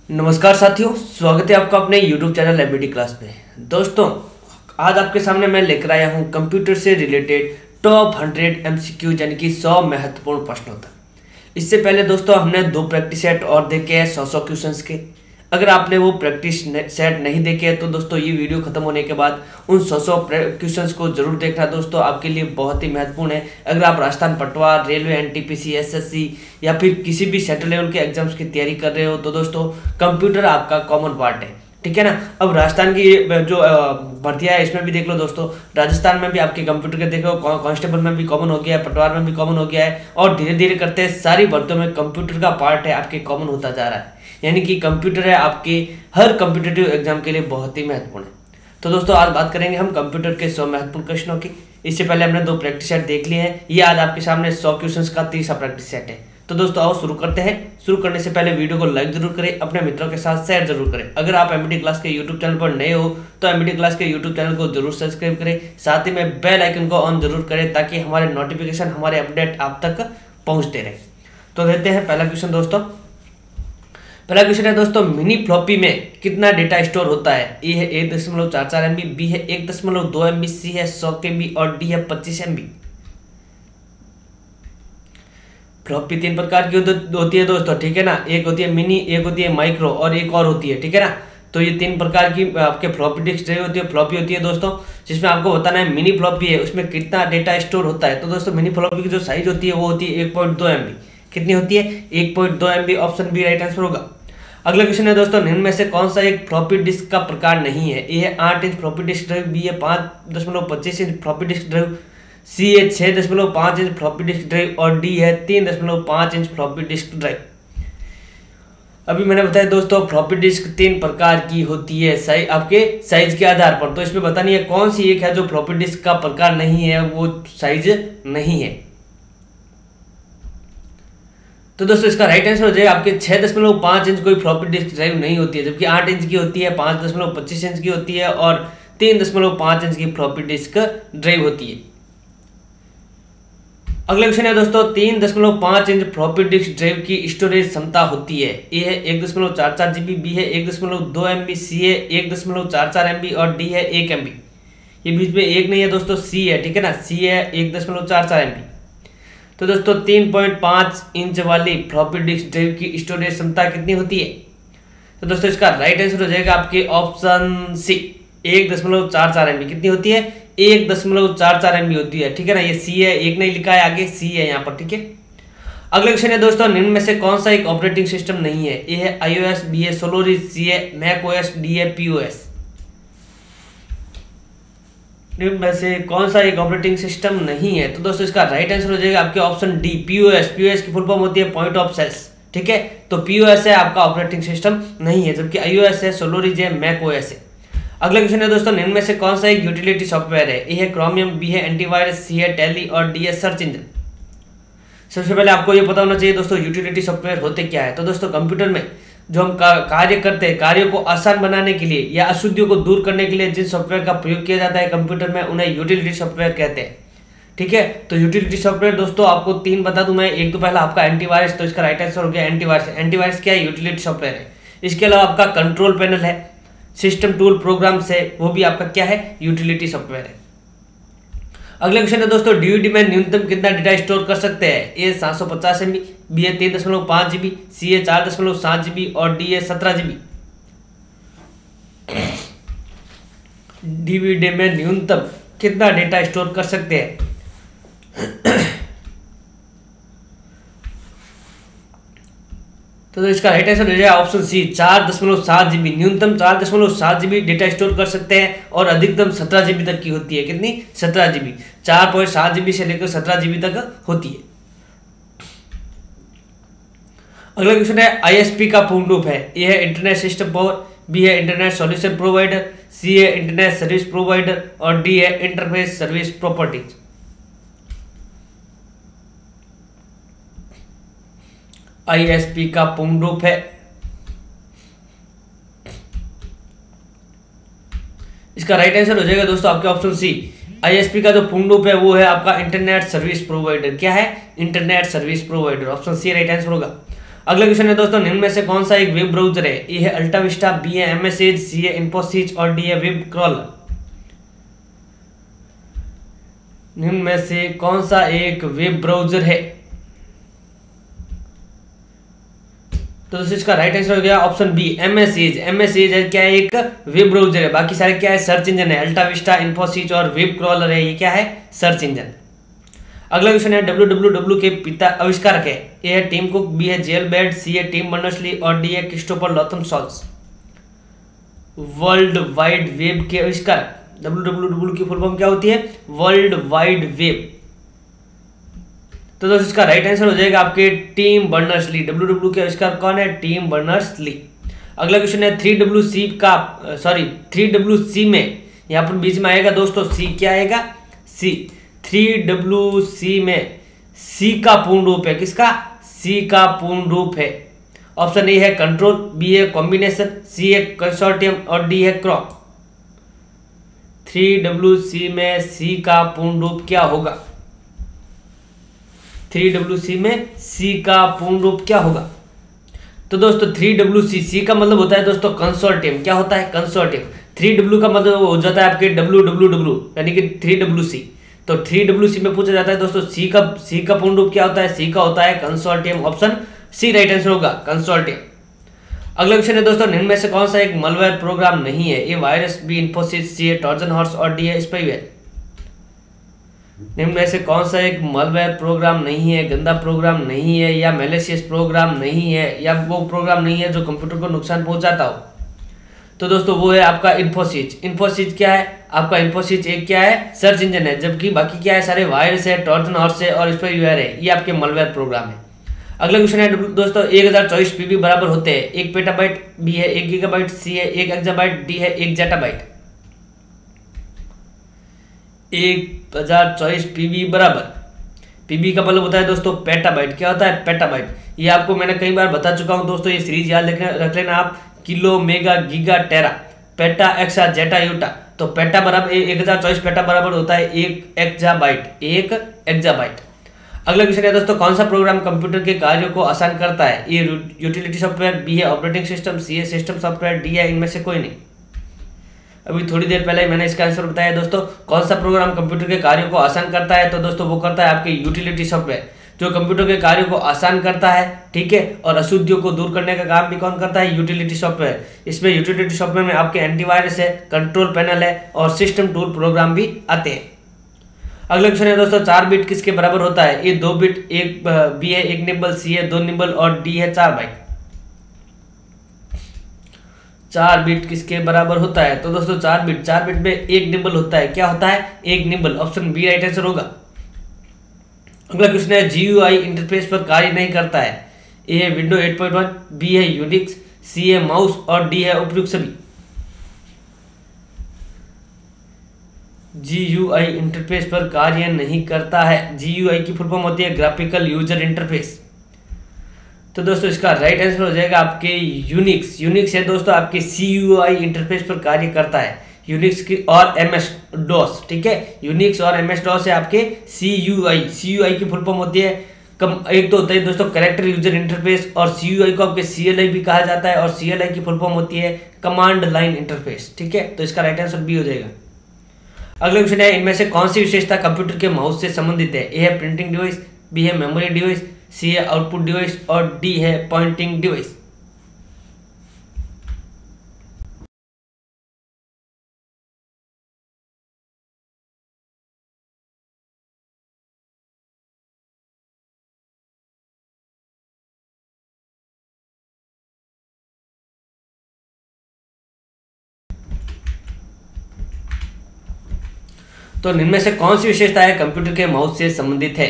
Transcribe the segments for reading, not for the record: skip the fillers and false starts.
नमस्कार साथियों, स्वागत है आपका अपने YouTube चैनल एमबीडी क्लास में। दोस्तों, आज आपके सामने मैं लेकर आया हूं कंप्यूटर से रिलेटेड टॉप 100 MCQ यानी कि 100 महत्वपूर्ण प्रश्नों तक। इससे पहले दोस्तों हमने 2 प्रैक्टिस सेट और देखे हैं 100 क्वेश्चंस के। अगर आपने वो प्रैक्टिस सेट नहीं देखे हैं तो दोस्तों ये वीडियो खत्म होने के बाद उन 100 क्वेश्चंस को जरूर देखना। दोस्तों आपके लिए बहुत ही महत्वपूर्ण है। अगर आप राजस्थान पटवार, रेलवे, NTPC, SSC या फिर किसी भी सेंट्रल लेवल के एग्जाम्स की तैयारी कर रहे हो तो दोस्तों कंप्यूटर आपका कॉमन पार्ट है, ठीक है ना। अब राजस्थान की जो भर्तियां है इसमें भी देख लो दोस्तों, राजस्थान में भी आपके कंप्यूटर के देख लो, कांस्टेबल में भी कॉमन हो गया है, पटवार में भी कॉमन हो गया है और धीरे धीरे करते सारी भर्तियों में कंप्यूटर का पार्ट है आपके कॉमन होता जा रहा है। यानी कि कंप्यूटर है आपके हर कॉम्पिटिटिव एग्जाम के लिए बहुत ही महत्वपूर्ण है। तो दोस्तों आज बात करेंगे हम कंप्यूटर के 100 महत्वपूर्ण क्वेश्चनों की। इससे पहले हमने 2 प्रैक्टिस सेट देख लिए हैं। ये आज आपके सामने 100 क्वेश्चंस का तीसरा प्रैक्टिस सेट है। तो दोस्तों आओ शुरू करते हैं। शुरू करने से पहले वीडियो को लाइक जरूर करें, अपने मित्रों के साथ शेयर जरूर करें। अगर आप एमबीडी क्लास के यूट्यूब चैनल पर नए हो तो एमबीडी क्लास के यूट्यूब चैनल को जरूर सब्सक्राइब करें, साथ ही में बेल आइकन को ऑन जरूर करें ताकि हमारे नोटिफिकेशन, हमारे अपडेट आप तक पहुंचते रहे। तो देते हैं पहला क्वेश्चन दोस्तों। पहला क्वेश्चन है दोस्तों, मिनी फ्लॉपी में कितना डेटा स्टोर होता है? ए है 1.44 MB, बी है 1.2 MB, सी है 100 KB और डी है 25 MB। फ्लॉपी 3 प्रकार की होती है दोस्तों, ठीक है ना। एक होती है मिनी, एक होती है माइक्रो और एक और होती है, ठीक है ना। तो ये 3 प्रकार की आपके फ्लॉपी डिस्क ड्राइव होती है, फ्लॉपी होती है दोस्तों, जिसमें आपको बताना है मिनी फ्लॉपी है उसमें कितना डेटा स्टोर होता है। तो दोस्तों मिनी फ्लॉपी की जो साइज होती है वो होती है 1.2 MB। कितनी होती है? 1.2 MB। Option B right answer होगा। अगला क्वेश्चन है दोस्तों, निम्न में से कौन सा एक फ्लॉपी डिस्क का प्रकार नहीं है? ए है 8 inch floppy disk drive, B है 5.25 inch floppy disk drive, C है 6.5 इंच फ्लॉपी डिस्क ड्राइव और डी है 3.5 इंच फ्लॉपी डिस्क ड्राइव। अभी मैंने बताया दोस्तों फ्लॉपी डिस्क 3 प्रकार की होती है आपके साइज के आधार पर। तो इसमें बतानी है कौन सी एक है जो फ्लॉपी डिस्क का प्रकार नहीं है, वो साइज नहीं है। तो दोस्तों इसका राइट आंसर हो जाएगा आपके 6.5 इंच कोई फ्लॉपी डिस्क ड्राइव नहीं होती है, जबकि 8 इंच की होती है, 5.25 इंच की होती है और 3.5 इंच की फ्लॉपी डिस्क ड्राइव होती है। अगला क्वेश्चन है दोस्तों, 3.5 इंच फ्लॉपी डिस्क ड्राइव की स्टोरेज क्षमता होती है? ए है 1.44 GB, बी है 1.2 MB, सी है 1.44 MB और डी है 1 MB। ये बीच में एक नहीं है दोस्तों, सी है, ठीक है ना। सी है 1.44 MB। तो दोस्तों 3.5 इंच वाली फ्लॉपी डिस्क ड्राइव की स्टोरेज क्षमता कितनी होती है? तो दोस्तों इसका राइट आंसर हो जाएगा आपके ऑप्शन सी 1.44 MB। कितनी होती है? 1.44 MB होती है, ठीक है ना। ये सी है, एक नहीं लिखा है आगे, सी है यहाँ पर, ठीक है। अगला क्वेश्चन है दोस्तों, निम्न में से कौन सा एक ऑपरेटिंग सिस्टम नहीं है? ए है iOS, बी है सोलोरिस, सी है macOS, डी है POS। निम्न में से कौन सा एक ऑपरेटिंग सिस्टम नहीं है? तो दोस्तों इसका राइट आंसर हो जाएगा आपके ऑप्शन डी POS। POS की फुल फॉर्म होती है पॉइंट ऑफ सेल्स, ठीक है। तो POS है आपका ऑपरेटिंग सिस्टम नहीं है, जबकि iOS है, सोलोरिस है, macOS है। अगला क्वेश्चन है दोस्तों, निम्न में से कौन सा एक यूटिलिटी सॉफ्टवेयर है? ए है क्रोमियम, बी है एंटीवायरस, सी है टैली और डी है सर्च इंजन। सबसे पहले आपको ये पता होना चाहिए दोस्तों यूटिलिटी सॉफ्टवेयर होते क्या है। तो दोस्तों कंप्यूटर में जो हम कार्य करते हैं, कार्यों को आसान बनाने के लिए या अशुद्धियों को दूर करने के लिए जिन सॉफ्टवेयर का प्रयोग किया जाता है कंप्यूटर में, उन्हें यूटिलिटी सॉफ्टवेयर कहते हैं, ठीक है। तो यूटिलिटी सॉफ्टवेयर दोस्तों आपको 3 बता दूं मैं। एक तो पहला आपका एंटीवायरस, तो इसका राइट आंसर हो गया एंटीवायरस। एंटीवायरस क्या है? यूटिलिटी सॉफ्टवेयर है। इसके अलावा आपका कंट्रोल पैनल है, सिस्टम टूल प्रोग्राम्स है, वो भी आपका क्या है? यूटिलिटी सॉफ्टवेयर है। अगला क्वेश्चन है दोस्तों, डीवीडी में न्यूनतम कितना डेटा स्टोर कर सकते हैं? ए 750 MB, बी है 3.5 GB, सी है 4.7 GB और डी है 17 GB। डीवीडी में न्यूनतम कितना डेटा स्टोर कर सकते हैं? तो इसका राइट आंसर हो जाएगा ऑप्शन सी 4.7 GB। न्यूनतम 4.7 GB डेटा स्टोर कर सकते हैं और अधिकतम 17 GB तक की होती है। कितनी? 17 GB। 4.7 GB से लेकर 17 GB तक होती है। अगला क्वेश्चन है, ISP का पूर्ण रूप है? ए है इंटरनेट सिस्टम पावर, बी है इंटरनेट सॉल्यूशन प्रोवाइडर, सी है इंटरनेट सर्विस प्रोवाइडर और डी है इंटरफेस सर्विस प्रॉपर्टीज। ISP का पूर्ण रूप है, इसका राइट आंसर हो जाएगा दोस्तों आपके ऑप्शन सी। ISP का जो पूर्ण रूप है वो है आपका इंटरनेट सर्विस प्रोवाइडर। क्या है? Internet service provider. Option C right answer होगा। अगला क्वेश्चन है दोस्तों, निम्न में से कौन सा एक वेब ब्राउजर है? ए है अल्टा विस्टा, बी है एमएस एज, सी है इन्फोसिस और डी है वेब क्रॉलर। निम्न में से कौन सा एक वेब ब्राउजर है? तो दोस्तों इसका राइट आंसर हो गया option B MS Edge. MS Edge है क्या है? एक वेब ब्राउजर है। बाकी सारे क्या है? सर्च इंजन है। अल्टा विस्टा, इन्फोसिस और वेब क्रॉलर है, ये क्या है? Search engine. अगला क्वेश्चन है, www के पिता आविष्कारक है? ए है टिम कुक, बी है जेल बेड, सी है टिम बर्नर्स-ली और डी है Christopher Latham souls. World wide web के आविष्कारक, www की फुल फॉर्म क्या होती है? World wide web. तो दोस्तों इसका राइट आंसर हो जाएगा आपके टिम बर्नर्स-ली। www के आविष्कारक कौन है? Tim Berners-Lee. अगला क्वेश्चन है 3WC में यहाँ पर बीच में आएगा दोस्तों सी, क्या आएगा? सी। 3WC में सी का पूर्ण रूप है, किसका? सी का पूर्ण रूप है। ऑप्शन ए है कंट्रोल, बी है कॉम्बिनेशन, सी है कंसोर्टियम और डी है क्रॉप। 3WC में सी का पूर्ण रूप क्या होगा? 3WC में सी का पूर्ण रूप क्या होगा? तो दोस्तों 3WC, सी का मतलब होता है दोस्तों कंसोर्टियम। क्या होता है? कंसोर्टियम। 3W का मतलब हो जाता है आपके WWW यानी कि 3WC। तो 3WC में पूछा जाता है दोस्तों सी का पूर्ण रूप क्या होता है? सी का होता है consortium. Option C right answer होगा, कंसोर्टियम। अगला क्वेश्चन है दोस्तों, निम्न में से कौन सा एक मलवेयर प्रोग्राम नहीं है? ए वायरस, बी इन्फोसिस, सी है ट्रोजन हॉर्स और डी है स्पाईवेयर। निम्न में से कौन सा एक मलवेयर प्रोग्राम नहीं है, गंदा प्रोग्राम नहीं है, या मैलिशियस प्रोग्राम नहीं है, या वो प्रोग्राम नहीं है जो कंप्यूटर को नुकसान पहुंचाता हो? तो दोस्तों वो है आपका इन्फोसिस। इन्फोसिस क्या है? आपका इन्फोसिस एक क्या है? सर्च इंजन है। जबकि बाकी क्या है? सारे वायरस है, ट्रोजन हॉर्स है और स्पाईवेयर है, ये आपके मलवेयर प्रोग्राम है। अगला क्वेश्चन है दोस्तों, 1024 पीबी बराबर होते हैं? 1 पेटाबाइट, बी है 1 गीगाबाइट, सी है 1 एक्साबाइट, डी है 1 जेटाबाइट। 1024 पीबी बराबर, पीबी का मतलब होता है दोस्तों पेटाबाइट। क्या होता है? पेटाबाइट। ये आपको मैंने कई बार बता चुका हूं दोस्तों, ये सीरीज याद रख लेना आप। किलो, मेगा, गीगा, टेरा, पेटा, एक्सा, जेटा, यूटा। तो पेटा बराबर 1024 पेटा बराबर होता है 1 एक्साबाइट। 1 एक्साबाइट। अगला क्वेश्चन है दोस्तों, कौन सा प्रोग्राम कंप्यूटर के कार्यों को आसान करता है? ए यूटिलिटी सॉफ्टवेयर, बी है ऑपरेटिंग सिस्टम, सी है सिस्टम सॉफ्टवेयर, डी है इनमें से कोई नहीं। अभी थोड़ी देर पहले मैंने इसका आंसर बताया दोस्तों, कौन सा प्रोग्राम कंप्यूटर के कार्यों को आसान करता है? तो दोस्तों वो करता है आपके यूटिलिटी सॉफ्टवेयर, जो कंप्यूटर के कार्यों को आसान करता है, ठीक है। और अशुद्धियों को दूर करने का काम भी कौन करता है? Utility software. इसमें यूटिलिटी सॉफ्टवेयर में आपके एंटीवायरस है, कंट्रोल पैनल है और सिस्टम टूल प्रोग्राम भी आते हैं। अगला क्वेश्चन है दोस्तों, 4 बिट किसके बराबर होता है? ए 2 बिट, बी है 1 निबल, सी है 2 निबल और डी है 4 बाइट। 4 बिट किसके बराबर होता है? तो दोस्तों 4 बिट में 1 निबल होता है। क्या होता है? 1 nibble. Option B right answer होगा। अगला क्वेश्चन है, GUI इंटरफेस पर कार्य नहीं करता है? ए है विंडो 8.1, बी है यूनिक्स, सी है माउस और डी है उपयुक्त सभी। GUI इंटरफेस पर कार्य नहीं करता है। GUI की फुल फॉर्म होती है ग्राफिकल यूजर इंटरफेस। तो दोस्तों इसका राइट आंसर हो जाएगा आपके यूनिक्स। यूनिक्स है दोस्तों आपके CUI इंटरफेस पर कार्य करता है। यूनिक्स की और MS DOS, ठीक है। यूनिक्स और MS DOS है आपके CUI की फुल फॉर्म होती है एक तो होता है दोस्तों कैरेक्टर यूजर इंटरफेस, और CUI को आपके CLI भी कहा जाता है, और CLI की फुल फॉर्म होती है कमांड लाइन इंटरफेस, ठीक है। तो इसका राइट आंसर बी हो जाएगा। अगला क्वेश्चन है, इनमें से कौन सी विशेषता कंप्यूटर के माउस से संबंधित है? ए है प्रिंटिंग डिवाइस, बी है मेमोरी डिवाइस, सी है आउटपुट डिवाइस और डी है पॉइंटिंग डिवाइस। तो इनमें से कौन सी विशेषता है कंप्यूटर के माउस से संबंधित है?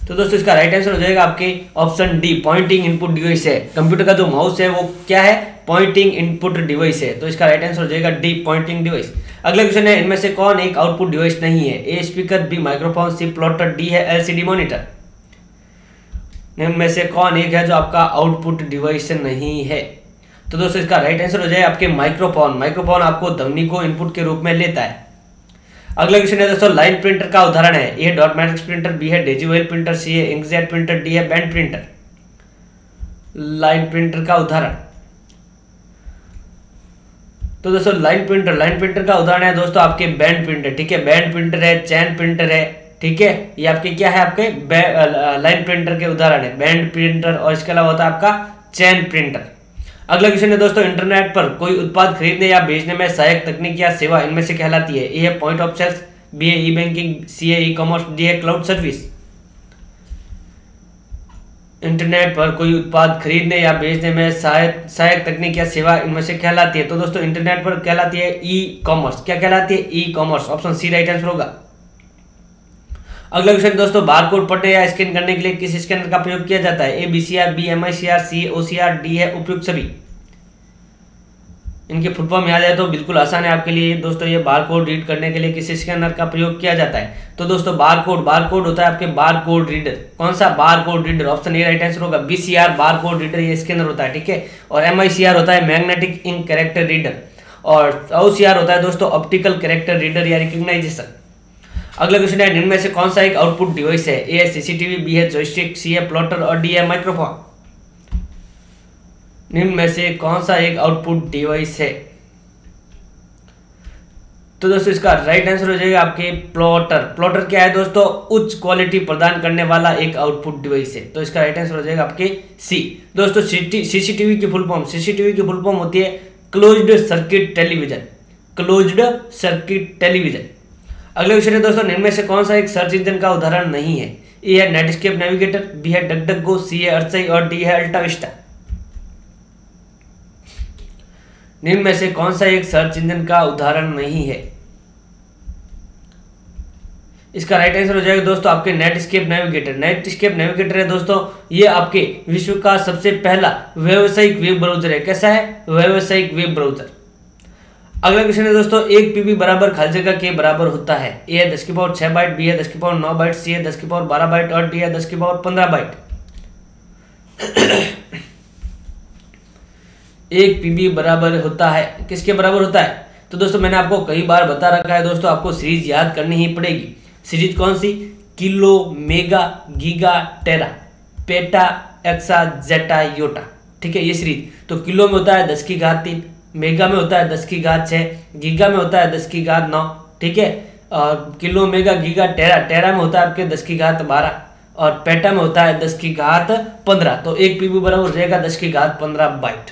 तो दोस्तों इसका राइट आंसर हो जाएगा आपके option D, pointing input device है। कंप्यूटर का जो माउस है वो क्या है? पॉइंटिंग इनपुट डिवाइस है। तो इसका राइट आंसर हो जाएगा डी, पॉइंटिंग डिवाइस। अगला क्वेश्चन है, इनमें से कौन एक आउटपुट डिवाइस नहीं है? A speaker, B microphone, C plotter, D है LCD मॉनिटर। इनमें से कौन एक है जो आपका आउटपुट डिवाइस नहीं है? तो दोस्तों इसका राइट आंसर हो जाए आपके माइक्रोफोन। माइक्रोफोन आपको ध्वनि को इनपुट के रूप में लेता है। अगला क्वेश्चन है दोस्तों, लाइन प्रिंटर का उदाहरण है। A dot matrix printer, B है डेजी प्रिंटर, सी है इंकजेट प्रिंटर, डी है बैंड प्रिंटर। लाइन प्रिंटर का उदाहरण, तो दोस्तों लाइन प्रिंटर का उदाहरण है दोस्तों आपके बैंड प्रिंटर, ठीक है। बैंड प्रिंटर है, चैन प्रिंटर है, ठीक है। ये आपके क्या है, आपके लाइन प्रिंटर के उदाहरण है, बैंड प्रिंटर और इसके अलावा होता है आपका चैन प्रिंटर। अगला क्वेश्चन है दोस्तों, इंटरनेट पर कोई उत्पाद खरीदने या बेचने में सहायक तकनीक या सेवा इनमें से कहलाती है। ए है पॉइंट ऑफ सेल्स, बी है ई बैंकिंग, सी है ई कॉमर्स, डी है क्लाउड सर्विस। इंटरनेट पर कोई उत्पाद खरीदने या बेचने में सहायक तकनीक या सेवा इनमें से कहलाती है। तो दोस्तों इंटरनेट पर कहलाती है ई कॉमर्स। क्या कहलाती है? E commerce. Option C right answer होगा। अगला क्वेश्चन दोस्तों, बारकोड पढ़ने या स्कैन करने के लिए किस स्कैनर का प्रयोग किया जाता है? ए बीसीआर, बी एमआईसीआर, सी ओसीआर, डी है उपयुक्त सभी। इनके फुल फॉर्म याद है तो बिल्कुल आसान है आपके लिए दोस्तों। ये बारकोड रीड करने के लिए किस स्कैनर का प्रयोग किया जाता है? तो दोस्तों बारकोड होता है आपके बारकोड रीडर। कौन सा? Barcode reader. Option A right answer होगा। बीसीआर बारकोड रीडर ये स्कैनर होता है, ठीक है। और एमआईसीआर होता है मैग्नेटिक इंक कैरेक्टर रीडर, और ओसीआर होता है दोस्तों ऑप्टिकल कैरेक्टर रीडर या रिकग्नाइजेशन। अगला क्वेश्चन है, निम्न में से कौन सा एक आउटपुट डिवाइस है? ए है सीसीटीवी, बी है जॉयस्टिक, सी है प्लॉटर और डी है माइक्रोफोन। निम्न में से कौन सा एक आउटपुट डिवाइस है? तो दोस्तों इसका राइट आंसर हो जाएगा आपके प्लॉटर। प्लॉटर क्या है दोस्तों? उच्च क्वालिटी प्रदान करने वाला एक आउटपुट डिवाइस है। तो इसका राइट आंसर हो जाएगा आपके सी। दोस्तों सीसीटीवी की फुल फॉर्म होती है closed circuit television. Closed circuit television. अगला क्वेश्चन है दोस्तों, निम्न में से कौन सा एक सर्च इंजन का उदाहरण नहीं है? ए है नेटस्केप नेविगेटर, बी है डकडकगो, सी है अर्थसई और डी है अल्टाविस्टा। निम्न में से कौन सा एक सर्च इंजन का उदाहरण नहीं है? इसका राइट आंसर हो जाएगा दोस्तों आपके नेटस्केप नेविगेटर। नेटस्केप नेविगेटर है दोस्तों, ये आपके विश्व का सबसे पहला व्यावसायिक वेब ब्राउजर है। कैसा है? व्यावसायिक वेब ब्राउजर। अगला क्वेश्चन है दोस्तों, एक पीबी बराबर खाली जगह के बराबर होता है। ए है 10 की पावर 6 बाइट, बी है 10 की पावर 9 बाइट, सी है 10 की पावर 12 बाइट और डी है 10 की पावर 15 बाइट। एक पीबी बराबर होता है, किसके बराबर होता है? तो दोस्तों मैंने आपको कई बार बता रखा है दोस्तों, आपको सीरीज याद करनी ही पड़ेगी। सीरीज कौन सी? किलो, मेगा, गीगा, टेरा, पेटा, एक्सा, जेटा, योटा, ठीक है। ये सीरीज तो किलो में होता है 10 की घात 3, मेगा में होता है 10 की घात 6, गीगा में होता है 10 की घात 9, ठीक है। और किलो, मेगा, गीगा, टेरा में होता है आपके 10 की घात 12 और पेटा में होता है 10 की घात 15। तो एक पीबी बराबर हो जाएगा 10 की घात 15 बाइट।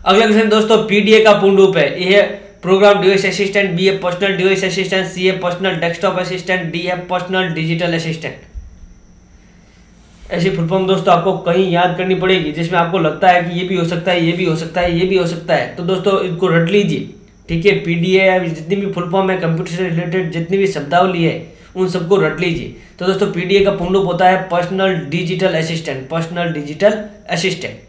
अगला क्वेश्चन दोस्तों, पीडीए का पूर्ण रूप है। ए है प्रोग्राम डिवाइस असिस्टेंट, बी है पर्सनल डिवाइस असिस्टेंट, सी है पर्सनल डेस्कटॉप असिस्टेंट, डी है पर्सनल डिजिटल असिस्टेंट। ऐसी फुल फॉर्म दोस्तों आपको कहीं याद करनी पड़ेगी जिसमें आपको लगता है कि ये भी हो सकता है, ये भी हो सकता है, ये भी हो सकता है। तो दोस्तों इनको रट लीजिए, ठीक है। पीडीए जितनी भी फुल फॉर्म है कंप्यूटर से रिलेटेड जितनी भी शब्दावली है उन सबको रट लीजिए। तो दोस्तों पीडीए का पूर्ण रूप होता है personal digital assistant. Personal digital assistant.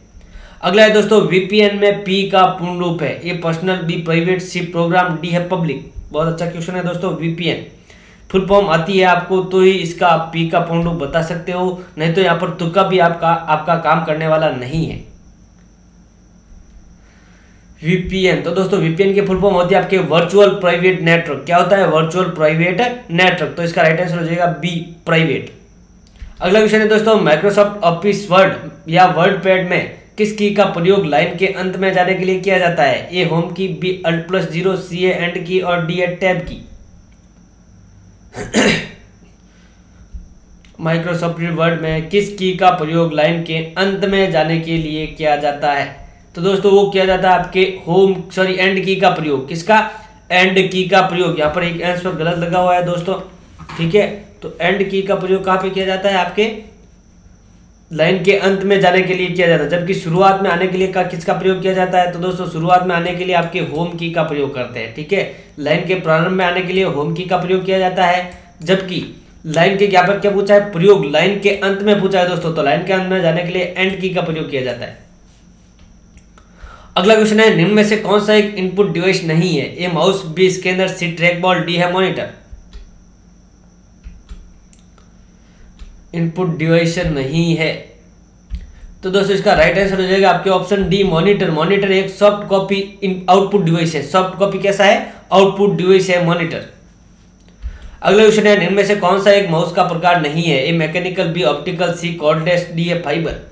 अगला है दोस्तों, वीपीएन में पी का पूर्ण रूप है। A personal, B private, C program, D है पब्लिक। बहुत अच्छा क्वेश्चन है दोस्तों। वीपीएन फुल फॉर्म आती है आपको तो ही इसका पी का पूर्ण रूप बता सकते हो, नहीं तो यहाँ पर तुक्का भी आपका काम करने वाला नहीं है। वीपीएन, तो दोस्तों वीपीएन की फुल फॉर्म होती है आपके वर्चुअल प्राइवेट नेटवर्क। क्या होता है? Virtual private network. तो इसका राइट आंसर हो जाएगा बी प्राइवेट। अगला क्वेश्चन है दोस्तों, माइक्रोसॉफ्ट ऑफिस वर्ड या वर्ड पैड में किस की का प्रयोग लाइन के अंत में जाने के लिए किया जाता है? ए होम की, बी Alt+0, सी है एंड की और डी है टैब की। माइक्रोसॉफ्ट वर्ड में किस की का प्रयोग लाइन के अंत में जाने के लिए किया जाता है? तो दोस्तों वो किया जाता है आपके एंड की का प्रयोग। किसका? एंड की का प्रयोग। यहाँ पर एक आंसर गलत लगा हुआ है दोस्तों, ठीक है। तो एंड की का प्रयोग कहाँ पे किया जाता है? आपके लाइन के अंत में जाने के लिए किया जाता है, जबकि शुरुआत में आने के लिए किसका प्रयोग किया जाता है? तो दोस्तों शुरुआत में आने के लिए आपके होम की का प्रयोग करते हैं, ठीक है। लाइन के प्रारंभ में आने के लिए होम की का प्रयोग किया जाता है, जबकि लाइन के यहाँ पर क्या पूछा है? प्रयोग लाइन के अंत में पूछा है दोस्तों, तो लाइन के अंत में जाने के लिए एंड की का प्रयोग किया जाता है। अगला क्वेश्चन है, निम्न में से कौन सा एक इनपुट डिवाइस नहीं है? A mouse, B scanner, C track ball, D है मॉनिटर। इनपुट डिवाइस नहीं है तो दोस्तों इसका राइट आंसर हो जाएगा आपके ऑप्शन डी मॉनिटर। मॉनिटर एक सॉफ्ट कॉपी आउटपुट डिवाइस है। सॉफ्ट कॉपी कैसा है? आउटपुट डिवाइस है मॉनिटर। अगला क्वेश्चन है इनमें से कौन सा एक माउस का प्रकार नहीं है? ए मैकेनिकल, बी ऑप्टिकल, सी कॉर्डलेस, डी है फाइबर।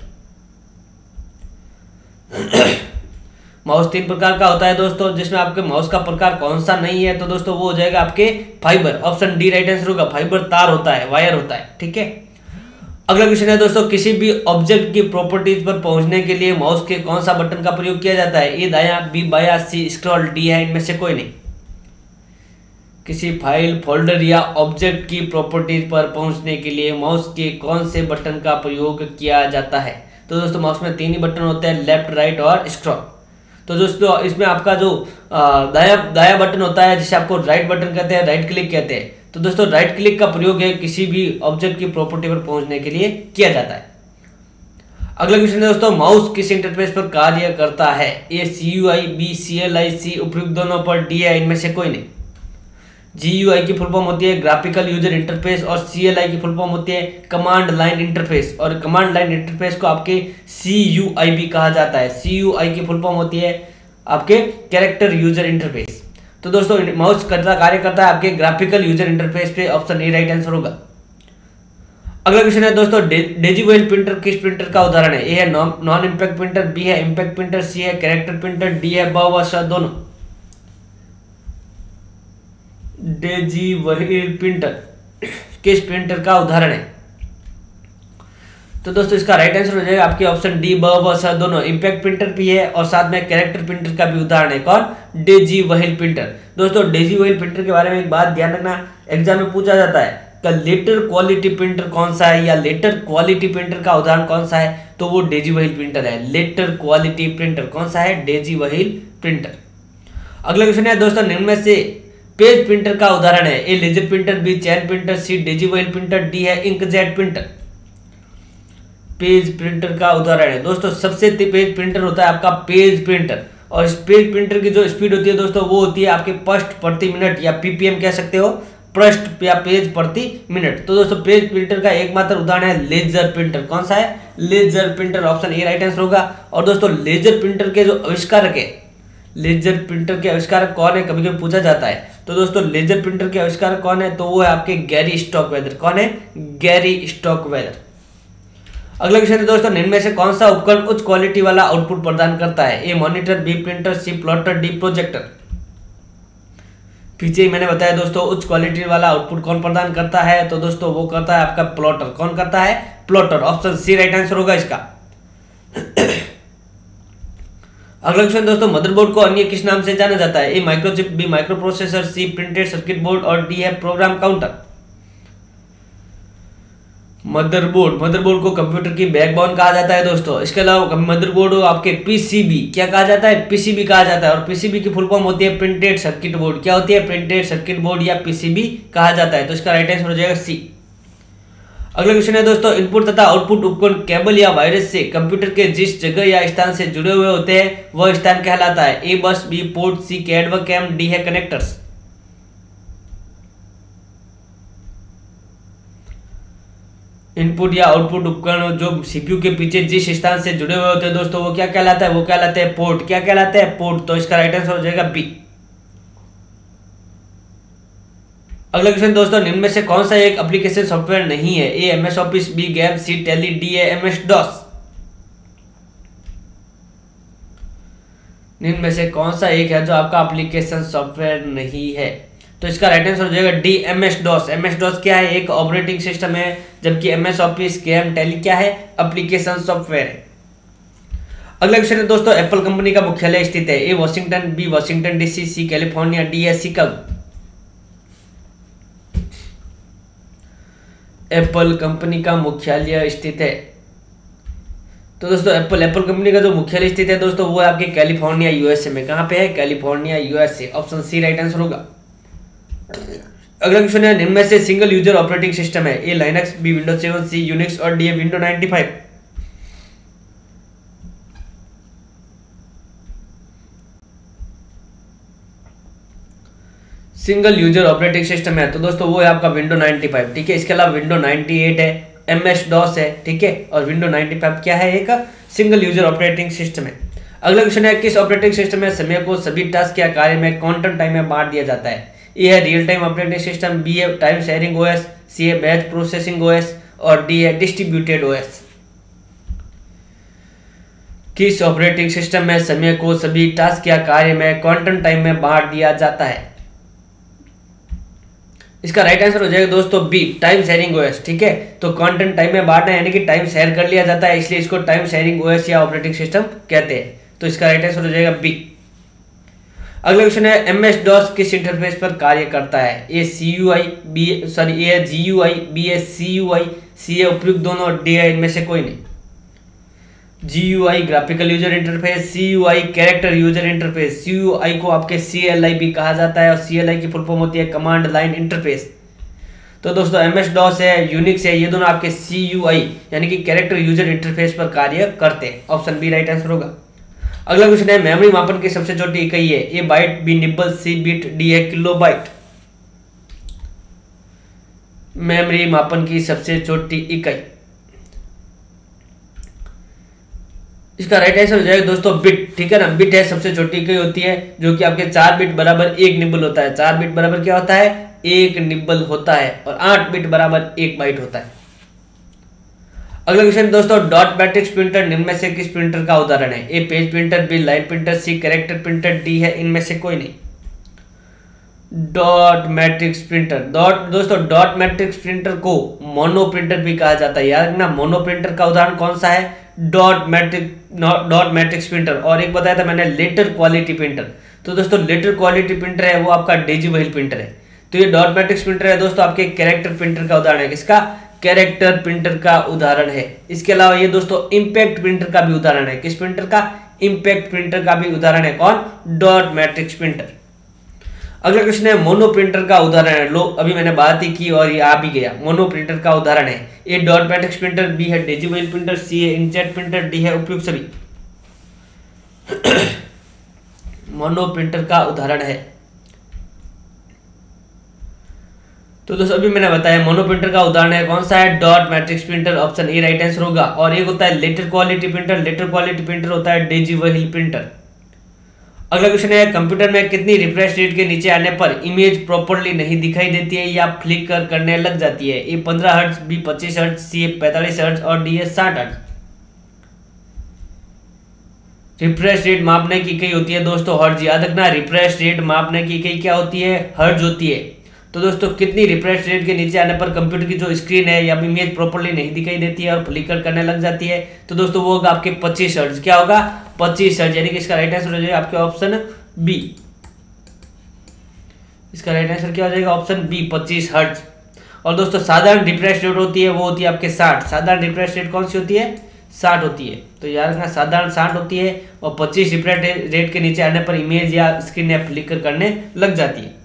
माउस 3 प्रकार का होता है दोस्तों, जिसमें आपके माउस का प्रकार कौन सा नहीं है तो दोस्तों वो हो जाएगा आपके fibre. Option D right answer होगा। फाइबर तार होता है, वायर होता है, ठीक है। अगला क्वेश्चन है दोस्तों किसी भी ऑब्जेक्ट की प्रॉपर्टीज पर पहुंचने के लिए माउस के कौन सा बटन का प्रयोग किया जाता है? ए दायां, बी बायां, सी स्क्रॉल, डी है इनमें से कोई नहीं। किसी फाइल, फोल्डर या ऑब्जेक्ट की प्रॉपर्टीज पर पहुंचने के लिए माउस के कौन से बटन का प्रयोग किया जाता है? तो दोस्तों माउस में 3 ही बटन होते हैं, लेफ्ट, राइट और स्क्रॉल। तो दोस्तों इसमें आपका जो दाया बटन होता है जिसे आपको राइट बटन कहते हैं, राइट क्लिक कहते हैं। तो दोस्तों राइट क्लिक का प्रयोग है किसी भी ऑब्जेक्ट की प्रॉपर्टी पर पहुंचने के लिए किया जाता है। अगला क्वेश्चन है दोस्तों माउस किस इंटरफेस पर कार्य करता है? ए CUI, बी CLI, सी उपयुक्त दोनों पर, डी है इनमें से कोई नहीं। GUI की फुल फॉर्म होती है ग्राफिकल यूजर इंटरफेस और CLI की फुल फॉर्म होती है कमांड लाइन इंटरफेस, और कमांड लाइन इंटरफेस को आपके CUI भी कहा जाता है। CUI की फुल फॉर्म होती है आपके कैरेक्टर यूजर इंटरफेस। तो दोस्तों माउस कार्य करता है आपके ग्राफिकल यूजर इंटरफेस पे। ऑप्शन ए राइट आंसर होगा। अगला क्वेश्चन है दोस्तों डेजीवेल प्रिंटर किस प्रिंटर का उदाहरण है? ए है नॉन इंपैक्ट प्रिंटर, बी है इंपैक्ट प्रिंटर, सी है कैरेक्टर प्रिंटर, डी है ब व श दोनों। डेजीवेल प्रिंटर किस प्रिंटर का उदाहरण है? तो दोस्तों इसका राइट आंसर हो जाएगा आपके ऑप्शन डी ब व स दोनों। इंपैक्ट प्रिंटर भी है और साथ में कैरेक्टर प्रिंटर का भी उदाहरण है। कौन? डेजीवेल प्रिंटर। दोस्तों डेजीवेल प्रिंटर के बारे में एक बात ध्यान रखना, एग्जाम में पूछा जाता है कि लेटर क्वालिटी प्रिंटर कौन सा है या लेटर क्वालिटी प्रिंटर का उदाहरण कौन सा है, तो वो डेजीवेल प्रिंटर है। लेटर क्वालिटी प्रिंटर कौन सा है? डेजीवेल प्रिंटर। अगला क्वेश्चन है दोस्तों निम्न में से पेज प्रिंटर का उदाहरण है? A laser printer, B chain printer, C डेजीवेल printer, D है इंकजेट प्रिंटर। पेज प्रिंटर का उदाहरण है दोस्तों सबसे पेज प्रिंटर होता है आपका पेज प्रिंटर, और इस पेज प्रिंटर की जो स्पीड होती है दोस्तों वो होती है आपके पृष्ठ प्रति मिनट या PPM कह सकते हो, पृष्ठ या पेज प्रति मिनट। तो दोस्तों पेज प्रिंटर का एकमात्र उदाहरण है लेजर प्रिंटर। कौन सा है? Laser printer. Option A right answer होगा। और दोस्तों लेजर प्रिंटर के जो आविष्कारक है, लेजर प्रिंटर के आविष्कारक कौन है, कभी कभी पूछा जाता है। तो दोस्तों लेजर प्रिंटर के आविष्कारक कौन है, तो वो है आपके गैरी स्टॉकवेदर। कौन है? गैरी स्टॉकवेदर। अगला क्वेश्चन है दोस्तों निम्न में से कौन सा उपकरण उच्च क्वालिटी वाला आउटपुट प्रदान करता है? ए मॉनिटर, बी प्रिंटर, सी प्लॉटर, डी प्रोजेक्टर। पीछे ही मैंने बताया दोस्तों उच्च क्वालिटी वाला आउटपुट कौन प्रदान करता है, तो दोस्तों वो करता है आपका प्लॉटर। कौन करता है? Plotter. Option C right answer होगा इसका। अगला क्वेश्चन दोस्तों मदरबोर्ड को अन्य किस नाम से जाना जाता है? ए माइक्रोचिप, बी माइक्रो प्रोसेसर, सी प्रिंटेड सर्किट बोर्ड और डी है प्रोग्राम काउंटर। मदरबोर्ड को कंप्यूटर की बैकबोन कहा जाता है दोस्तों। इसके अलावा मदरबोर्ड को आपके PCB क्या कहा जाता है? PCB कहा जाता है। और PCB की फुल फॉर्म होती है प्रिंटेड सर्किट बोर्ड। क्या होती है? प्रिंटेड सर्किट बोर्ड या PCB कहा जाता है। तो इसका राइट आंसर हो जाएगा सी। अगला क्वेश्चन है दोस्तों इनपुट तथा आउटपुट उपकरण केबल या वायरस से कंप्यूटर के जिस जगह या स्थान से जुड़े हुए होते हैं वह स्थान कहलाता है? ए बस, बी पोर्ट, सी कैड व कैम, डी है कनेक्टर्स। इनपुट या आउटपुट उपकरण जो CPU के पीछे जिस स्थान से जुड़े हुए होते हैं दोस्तों वो क्या कहलाता है? वो कहलाते हैं पोर्ट। क्या कहलाते हैं? पोर्ट। तो इसका राइट आंसर हो जाएगा बी। अगला क्वेश्चन दोस्तों निम्न में से कौन सा एक एप्लीकेशन सॉफ्टवेयर नहीं है? ए MS ऑफिस, बी गेम, सी टैली, डी है MS DOS। निम्न में से कौन सा एक है जो आपका एप्लीकेशन सॉफ्टवेयर नहीं है? तो इसका राइट आंसर हो जाएगा D MS DOS। MS DOS क्या है? एक ऑपरेटिंग सिस्टम है, जबकि MS ऑफिस, गेम, टैली क्या है? एप्लीकेशन सॉफ्टवेयर है। अगला क्वेश्चन है दोस्तों एप्पल कंपनी का मुख्यालय स्थित है? A Washington, B Washington DC, C California, D है शिकागो। एप्पल कंपनी का मुख्यालय स्थित है तो दोस्तों एप्पल कंपनी का जो मुख्यालय स्थित है दोस्तों वो है आपके कैलिफोर्निया USA में। कहां पे है? California USA। Option C right answer होगा। अगला क्वेश्चन है निम्न में से सिंगल यूजर ऑपरेटिंग सिस्टम है? A Linux, B Windows 7, C Unix और डी है window 95। Single user operating system है तो दोस्तों वो है आपका विंडो 95। ठीक है, इसके अलावा विंडो 98 है, MS DOS है, ठीक है, और विंडो 95 क्या है? एक सिंगल यूजर ऑपरेटिंग सिस्टम है। अगला क्वेश्चन है, किस ऑपरेटिंग सिस्टम में समय को सभी टास्क या कार्य में क्वांटम टाइम में बांट दिया जाता है? ए है real time operating system, B है टाइम शेयरिंग ओएस, सी है बैच प्रोसेसिंग ओएस और डी है डिस्ट्रीब्यूटेड ओएस। किस ऑपरेटिंग सिस्टम में समय को सभी टास्क या कार्य में क्वांटम टाइम में बांट दिया जाता है? इसका राइट आंसर हो जाएगा दोस्तों बी, टाइम शेयरिंग ओएस। ठीक है, तो क्वांटम टाइम में बांटना यानी कि टाइम शेयर कर लिया जाता है, इसलिए इसको टाइम शेयरिंग ओएस या ऑपरेटिंग सिस्टम कहते हैं। तो इसका राइट आंसर हो जाएगा बी। अगला क्वेश्चन है, एमएस डॉस किस इंटरफेस पर कार्य करता है? ए CUI, बी सॉरी ए GUI, बी है CUI, सी है उपयुक्त दोनों, डी है इनमें से कोई नहीं। GUI graphical user interface, CUI character user interface. CUI को आपके CLI भी कहा जाता है और CLI की फुल फॉर्म होती है कमांड लाइन इंटरफेस। तो दोस्तों MS DOS है, यूनिक्स है, ये दोनों आपके CUI यानी कि कैरेक्टर यूजर इंटरफेस पर कार्य करते हैं। ऑप्शन बी राइट आंसर होगा। अगला क्वेश्चन है, मेमोरी मापन की सबसे छोटी इकाई है? A byte, B nibble, C bit, D है किलोबाइट। मेमोरी मापन की सबसे छोटी इकाई, इसका राइट आंसर हो जाएगा दोस्तों बिट। ठीक है ना, बिट है सबसे छोटी इकाई होती है, जो कि आपके 4 बिट बराबर 1 निब्बल होता है। 4 बिट बराबर क्या होता है? 1 निब्बल होता है और 8 बिट बराबर 1 बाइट होता है। अगला क्वेश्चन दोस्तों, डॉट मैट्रिक्स प्रिंटर निम्न में से किस प्रिंटर का उदाहरण है? A page printer, B line printer, C character printer, D है इनमें से कोई नहीं। डॉट मैट्रिक्स प्रिंटर, दोस्तों डॉट मैट्रिक्स प्रिंटर को मोनो प्रिंटर भी कहा जाता है। याद रखना, मोनो प्रिंटर का उदाहरण कौन सा है? Dot matrix printer. और एक बताया था मैंने लेटर क्वालिटी प्रिंटर। तो दोस्तों लेटर क्वालिटी प्रिंटर है वो आपका डेजिबल प्रिंटर है। तो ये डॉट मैट्रिक्स प्रिंटर है दोस्तों आपके कैरेक्टर प्रिंटर का उदाहरण है। किसका? कैरेक्टर प्रिंटर का उदाहरण है। इसके अलावा ये दोस्तों इंपैक्ट प्रिंटर का भी उदाहरण है। किस प्रिंटर का? इंपैक्ट प्रिंटर का भी उदाहरण है। कौन? Dot matrix printer. अगला क्वेश्चन है, मोनो प्रिंटर का उदाहरण है। लो अभी मैंने बात ही की और ये आ भी गया। मोनो प्रिंटर का उदाहरण है A dot matrix printer, B है डेजिबल प्रिंटर, सी है इंकजेट प्रिंटर, डी है उपयुक्त सभी। मोनो प्रिंटर का उदाहरण है तो दोस्तों अभी मैंने बताया मोनो प्रिंटर का उदाहरण है कौन सा है? Dot matrix printer. Option A right answer होगा। और एक होता है letter quality printer. Letter quality printer होता है डेजिबल प्रिंटर। अगला क्वेश्चन है, कंप्यूटर में कितनी रिफ्रेश रेट के नीचे आने पर इमेज प्रॉपर्ली नहीं दिखाई देती है या फ्लिकर करने लग जाती है? ए 15 हर्ट्ज, बी 25 हर्ट्ज, सी 45 हर्ट्ज और डी 60 हर्ट्ज। रिफ्रेश रेट मापने की इकाई होती है दोस्तों हर्ट्ज। याद रखना, रिफ्रेश रेट मापने की इकाई क्या होती है? हर्ट्ज होती है। तो दोस्तों कितनी रिफ्रेश रेट के नीचे आने पर कंप्यूटर की जो स्क्रीन है या इमेज प्रॉपर्ली नहीं दिखाई देती है और फ्लिकर करने लग जाती है? तो दोस्तों वो होगा आपके 25 हर्ट्ज। क्या होगा? 25 हर्ट्ज। यानी कि इसका राइट आंसर हो जाएगा आपके ऑप्शन बी। इसका राइट आंसर क्या हो जाएगा? Option B 25 hertz. और दोस्तों साधारण रिफ्रेश रेट होती है वो होती है आपके 60। साधारण रिफ्रेश रेट कौन सी होती है? 60 होती है। तो याद रखना साधारण 60 होती है और 25 रिफ्रेश रेट के नीचे आने पर इमेज या स्क्रीन या फ्लिकर करने लग जाती है।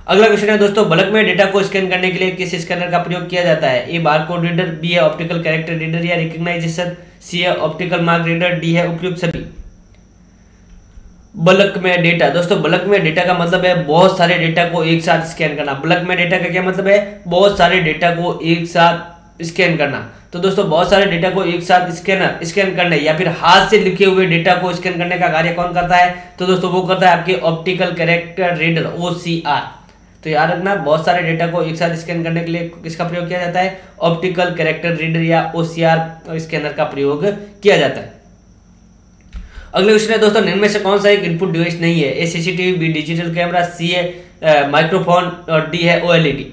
अगला क्वेश्चन है दोस्तों, बल्क में डेटा को स्कैन करने के लिए किस स्कैनर का प्रयोग किया जाता है? ए बारकोड रीडर, बी है ऑप्टिकल कैरेक्टर रीडर या रिकग्नाइजेशन, सी है ऑप्टिकल मार्क रीडर, डी है उपयुक्त सभी। बल्क में डेटा, दोस्तों बल्क में डेटा का मतलब है बहुत सारे डेटा को एक साथ स्कैन करना। बल्क में डेटा का क्या मतलब है? बहुत सारे डेटा को एक साथ स्कैन करना। तो दोस्तों बहुत सारे डेटा को एक साथ स्कैन करने या फिर हाथ से लिखे हुए डेटा को स्कैन करने का कार्य कौन करता है? तो दोस्तों वो करता है आपके ऑप्टिकल कैरेक्टर रीडर OCR। तो याद रखना बहुत सारे डेटा को एक साथ स्कैन करने के लिए किसका प्रयोग किया जाता है? ऑप्टिकल कैरेक्टर रीडर या OCR स्कैनर का प्रयोग किया जाता है। अगले क्वेश्चन है दोस्तों, निम्न में से कौन सा एक इनपुट डिवाइस नहीं है? ए CCTV, बी डिजिटल कैमरा, सी है माइक्रोफोन और डी है OLED।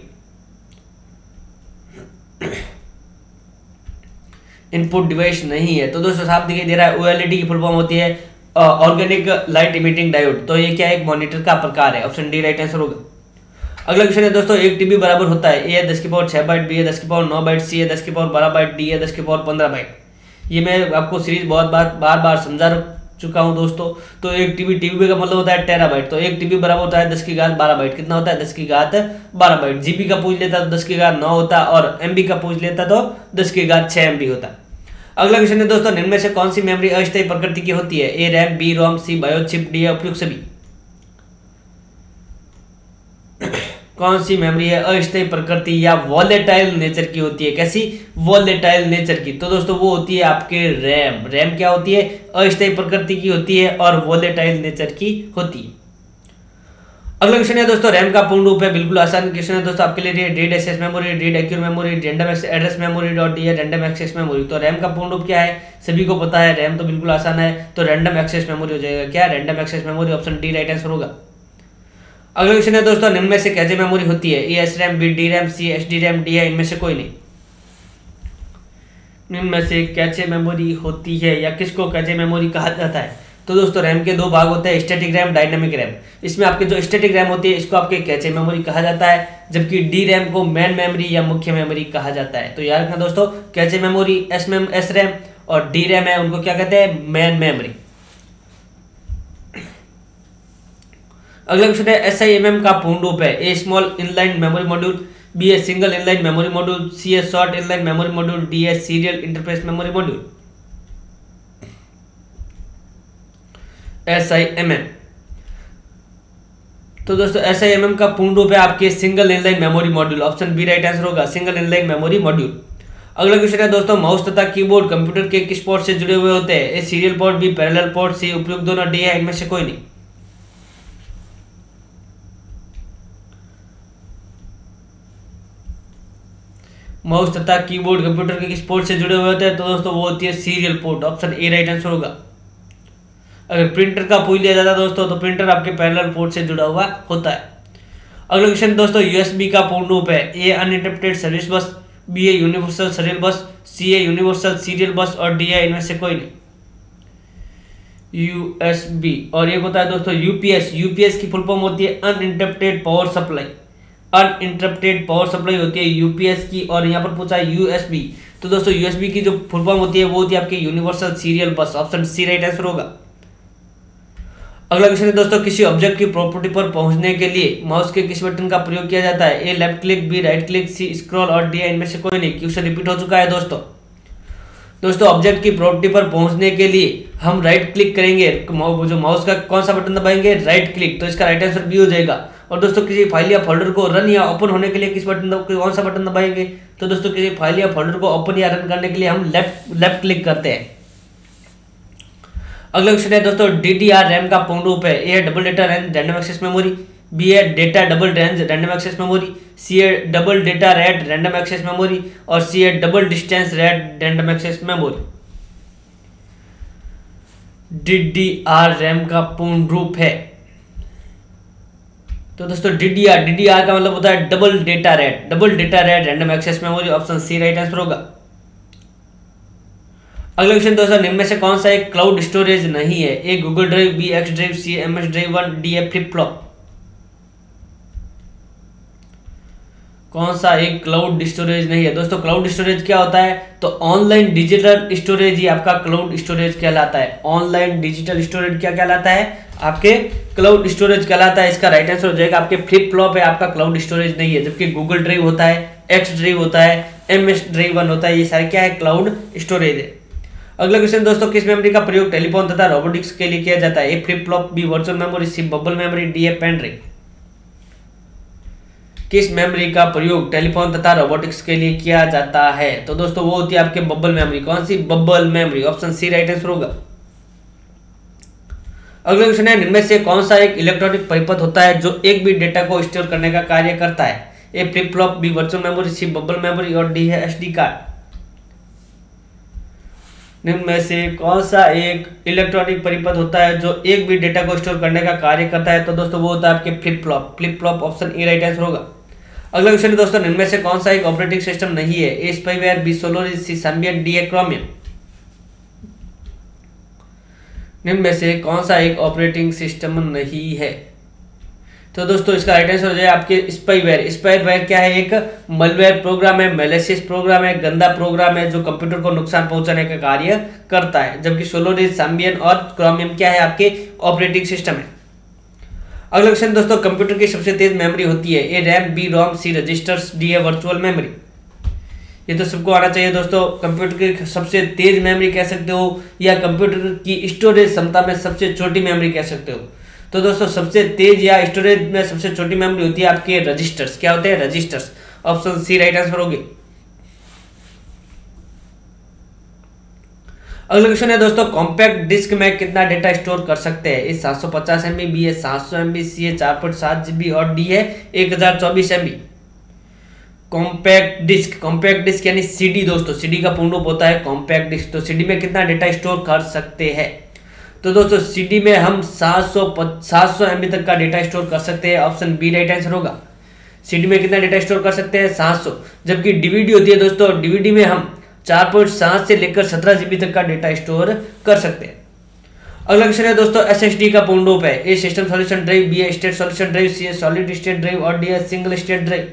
इनपुट डिवाइस नहीं है तो दोस्तों साफ दिखाई दे रहा है OLED की फुल फॉर्म होती है ऑर्गेनिक लाइट इमिटिंग डायोड। तो ये क्या है? एक मॉनिटर का प्रकार है। ऑप्शन डी राइट आंसर होगा। अगला क्वेश्चन है दोस्तों, एक टीबी बराबर होता है? ए है 10 की पावर 6 बाइट, बी है 10 की पावर 9 बाइट, सी है 10 की पावर 12 बाइट, डी है 10 की पावर 15 बाइट। ये मैं आपको सीरीज बहुत बार समझा चुका हूं दोस्तों। तो एक टीबी का मतलब होता है टेराबाइट। तो एक टीबी बराबर होता है 10 की घात 12 बाइट। कितना होता है? 10 की घात 12 बाइट। जीबी का पूछ लेता तो 10 की घात 9 होता और एमबी का पूछ लेता तो 10 की घात 6 MB होता। अगला क्वेश्चन है दोस्तों, निम्न में से कौन सी मेमोरी अस्थायी प्रकृति की होती है? ए रैम, बी रोम, सी बायो चिप, डी है उपयुक्त सभी। कौन सी मेमोरी है अस्थायी प्रकृति या वॉलेटाइल नेचर की होती है? कैसी? वॉलेटाइल नेचर की। तो दोस्तों वो होती है आपके रैम। रैम क्या होती है? अस्थायी प्रकृति की होती है और वॉलेटाइल नेचर की होती है। अगला क्वेश्चन है दोस्तों, रैम का पूर्ण रूप है। बिल्कुल आसान क्वेश्चन है दोस्तों आपके लिए। Read access memory, read accurate memory, random address memory dot D है रैंडम एक्सेस मेमोरी। तो रैम का पूर्ण रूप क्या है? सभी को पता है, रैम तो बिल्कुल आसान है, तो रैंडम एक्सेस मेमोरी हो जाएगा। क्या? Random access memory, option D right answer होगा। अगला क्वेश्चन है दोस्तों, निम्न में से कैसे मेमोरी होती है? A S RAM, B D RAM, C H D RAM, D है इनमें से कोई नहीं। निम्न में से कैचे मेमोरी होती है या किसको कैचे मेमोरी कहा जाता है? तो दोस्तों रैम के दो भाग होते हैं, स्टैटिक रैम, डायनामिक रैम। इसमें आपके जो स्टैटिक रैम होती है इसको आपके कैचे मेमोरी कहा जाता है, जबकि डी रैम को मेन मेमोरी या मुख्य मेमोरी कहा जाता है। तो याद रखना दोस्तों, कैचे मेमोरी एस रैम और डी रैम है उनको क्या कहते हैं? Main memory. अगला क्वेश्चन है, SIMM का पूर्ण रूप है। A small inline memory module, B a single inline memory module, C a short inline memory module, D a serial interface memory module. SIMM। तो दोस्तों SIMM का पूर्ण रूप है आपके single inline memory module, option B right answer होगा, single inline memory module. अगला question है दोस्तों, माउस तथा कीबोर्ड कंप्यूटर के किस पोर्ट से जुड़े हुए होते हैं? A serial port, B parallel port, C उपयुक्त दोनों, डी है इनमें से कोई नहीं। माउस तथा कीबोर्ड कंप्यूटर के किस पोर्ट से जुड़े हुए होते हैं? तो दोस्तों वो होती है serial port, option A right answer होगा। अगर प्रिंटर का पूछ लिया जाता है दोस्तों तो प्रिंटर आपके पैरेलल पोर्ट से जुड़ा हुआ होता है। अगला क्वेश्चन दोस्तों, यूएसबी का पूर्ण रूप है। A uninterrupted service bus, B A universal serial bus, C A universal serial बस और डी है इनमें से कोई नहीं। यूएसबी और एक होता है दोस्तों यूपीएस। यूपीएस की फुल फॉर्म होती है uninterrupted power supply. Uninterrupted power supply होती है यूपीएस की, और यहाँ पर पूछा है यूएसबी। तो दोस्तों यूएसबी की जो फुल फॉर्म होती है वो होती है आपकी universal serial bus, option C right answer होगा। अगला क्वेश्चन है दोस्तों, किसी ऑब्जेक्ट की प्रॉपर्टी पर पहुंचने के लिए माउस के किस बटन का प्रयोग किया जाता है? A left click, B right click, C scroll और डी इनमें से कोई नहीं। क्वेश्चन रिपीट हो चुका है दोस्तों ऑब्जेक्ट की प्रॉपर्टी पर पहुंचने के लिए हम राइट क्लिक करेंगे, जो माउस का कौन सा बटन दबाएंगे? Right click. तो इसका राइट आंसर बी हो जाएगा। और दोस्तों किसी फाइल या फोल्डर को रन या ओपन होने के लिए कौन सा बटन दबाएंगे? तो दोस्तों किसी फाइल या फोल्डर को ओपन या रन करने के लिए हम लेफ्ट क्लिक करते हैं। अगला क्वेश्चन है दोस्तों, DDR रैम का पूर्ण रूप है। A double data range random access memory, B है data double range random access memory, C है double data rate random access memory और सी है double distance rate random access memory. DDR RAM का पूर्ण रूप है। तो दोस्तों DDR का मतलब होता है double data rate random access memory, option C right answer होगा। अगला क्वेश्चन दोस्तों, निम्न में से कौन सा एक क्लाउड स्टोरेज नहीं है? A Google drive, B X drive, C MS drive 1, D है फ्लिप फ्लॉप। कौन सा एक क्लाउड स्टोरेज नहीं है? दोस्तों क्लाउड स्टोरेज क्या होता है? तो ऑनलाइन डिजिटल स्टोरेज ही आपका क्लाउड स्टोरेज कहलाता है। ऑनलाइन डिजिटल स्टोरेज क्या कहलाता है? आपके क्लाउड स्टोरेज कहलाता है। इसका राइट आंसर हो जाएगा आपके फ्लिप फ्लॉप है, आपका क्लाउड स्टोरेज नहीं है। जबकि गूगल ड्राइव होता है, एक्स ड्राइव होता है, MS ड्राइव 1 होता है, ये सारे क्या है? क्लाउड स्टोरेज है। अगला क्वेश्चन दोस्तों, किस मेमोरी का प्रयोग टेलीफोन तथा रोबोटिक्स के लिए किया जाता है? A flip flop, B virtual memory, C bubble memory, D है पेन ड्राइव। किस मेमोरी का प्रयोग टेलीफोन तथा रोबोटिक्स के लिए किया जाता है? तो दोस्तों वो होती है आपके बबल मेमोरी। कौन सी? Bubble memory, option C right answer होगा। अगला क्वेश्चन है, इनमें से कौन सा एक इलेक्ट्रॉनिक परिपथ होता है जो एक बिट डेटा को स्टोर करने का कार्य करता है? A flip flop, B virtual memory, C bubble memory और डी है SD कार्ड। निम्न में से कौन सा एक इलेक्ट्रॉनिक परिपथ होता है जो एक बिट डेटा को स्टोर करने का कार्य करता है? तो दोस्तों वो होता है आपके flip flop, option A right answer होगा। अगला क्वेश्चन है दोस्तों, निम्न में से कौन सा एक ऑपरेटिंग सिस्टम नहीं है? ए स्पाईवेयर, बी सोलारिस, सी सैम्बियन, डी है क्रोमियम। निम्न में से कौन सा एक ऑपरेटिंग सिस्टम नहीं है? तो दोस्तों इसका राइट आंसर हो जाए आपके स्पाईवेयर क्या है? एक मलवेयर प्रोग्राम है, मैलिशियस प्रोग्राम है, गंदा प्रोग्राम है जो कंप्यूटर को नुकसान पहुंचाने का कार्य करता है। जबकि सोलारिस, सैम्बियन और क्रोमियम क्या है? आपके ऑपरेटिंग सिस्टम है। अगला क्वेश्चन दोस्तों, कंप्यूटर की सबसे तेज मेमोरी होती है? ए रैम, बी रोम, सी रजिस्टर्स, डी है वर्चुअल मेमोरी। ये तो सबको आना चाहिए दोस्तों। कंप्यूटर की सबसे तेज मेमोरी कह सकते हो या कंप्यूटर की स्टोरेज क्षमता में सबसे छोटी मेमोरी कह सकते हो। तो दोस्तों सबसे तेज या स्टोरेज में सबसे छोटी मेमोरी होती है आपके रजिस्टर्स। क्या होते हैं? Registers. Option C right answer होगी। अगला क्वेश्चन है दोस्तों, कॉम्पैक्ट डिस्क में कितना डेटा स्टोर कर सकते हैं? ए 750 MB, बी है 700 MB, सी है 4.7 GB और डी है 1024 MB। कॉम्पैक्ट डिस्क यानी सीडी दोस्तों, सीडी का पूर्ण रूप होता है कॉम्पैक्ट डिस्क। तो सीडी में कितना डेटा स्टोर कर सकते हैं? तो दोस्तों सीडी में हम 700 MB तक का डेटा स्टोर कर सकते हैं। ऑप्शन बी राइट आंसर होगा। सीडी में कितना डेटा स्टोर कर सकते हैं? 700। जबकि डीवीडी होती है दोस्तों, डीवीडी में हम 4.7 से लेकर 17 GB तक का डेटा स्टोर कर सकते हैं। अगला क्वेश्चन है दोस्तों, एसएसडी का पूर्ण रूप है? ए सिस्टम सॉल्यूशन ड्राइव, बी है स्टेट सॉल्यूशन ड्राइव, सी है सॉलिड स्टेट ड्राइव और डी है सिंगल स्टेट ड्राइव।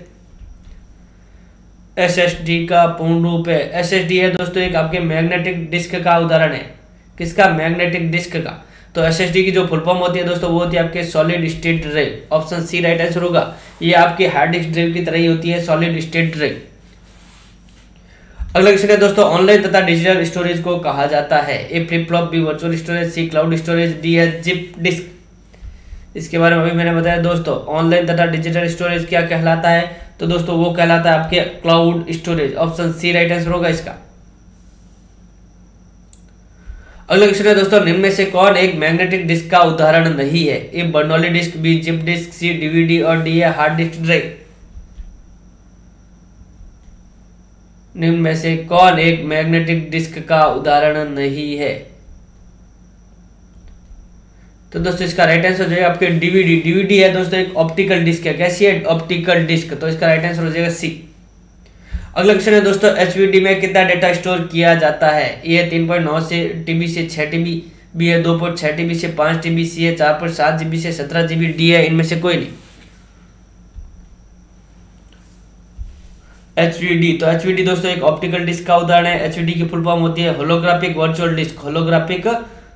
एसएसडी का पूर्ण रूप है? एसएसडी है दोस्तों एक आपके मैग्नेटिक डिस्क का उदाहरण है। किसका? मैग्नेटिक डिस्क का। तो एसएसडी की जो फुल फॉर्म होती है दोस्तों वो होती है आपके solid state drive. Option C right answer होगा। ये आपके हार्ड डिस्क ड्राइव की तरह ही होती है, सॉलिड स्टेट ड्राइव। अगला क्वेश्चन है दोस्तों, ऑनलाइन तथा डिजिटल स्टोरेज को कहा जाता है? A flip flop, B virtual storage, C cloud storage, D है जिप डिस्क। इसके बारे में अभी मैंने बताया दोस्तों, ऑनलाइन तथा डिजिटल स्टोरेज क्या कहलाता है? तो दोस्तों वो कहलाता है आपके cloud storage. Option C right answer होगा इसका। अगला क्वेश्चन है दोस्तों, निम्न में से कौन एक मैग्नेटिक डिस्क का उदाहरण नहीं है? A Bernoulli disk, B zip disk, C DVD और डी है हार्ड डिस्क ड्राइव। निम्न में से कौन एक मैग्नेटिक डिस्क का उदाहरण नहीं है? तो दोस्तों इसका राइट आंसर हो जाएगा आपके डीवीडी। डीवीडी है दोस्तों एक ऑप्टिकल डिस्क है। कैसी है? Optical disk. तो इसका राइट आंसर हो जाएगा सी। अगला क्वेश्चन है दोस्तों, एचवीडी में कितना डेटा स्टोर किया जाता है? ए है 3.9 से टीबी से 6 TB, बी है 2.6 TB से 5 TB, सी है 4.7 GB से 17 GB, डी है इनमें से कोई नहीं। एचवीडी, तो एचवीडी दोस्तों एक ऑप्टिकल डिस्क का उदाहरण है। एचवीडी की फुल फॉर्म होती है holographic virtual disc.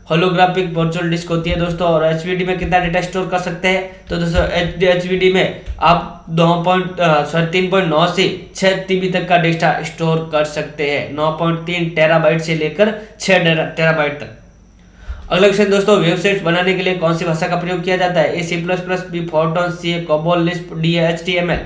Holographic virtual disc होती है दोस्तों। और एचवीडी में कितना डेटा स्टोर कर सकते हैं? तो दोस्तों एचवीडी में आप 3.9 से 6 TB तक का डेटा स्टोर कर सकते हैं। 9.3 टेराबाइट से लेकर 6 टेराबाइट तक। अगला क्वेश्चन दोस्तों, वेबसाइट बनाने के लिए कौन सी भाषा का प्रयोग किया जाता है? A C plus plus, B Fortran, C COBOL, Lisp, D HTML।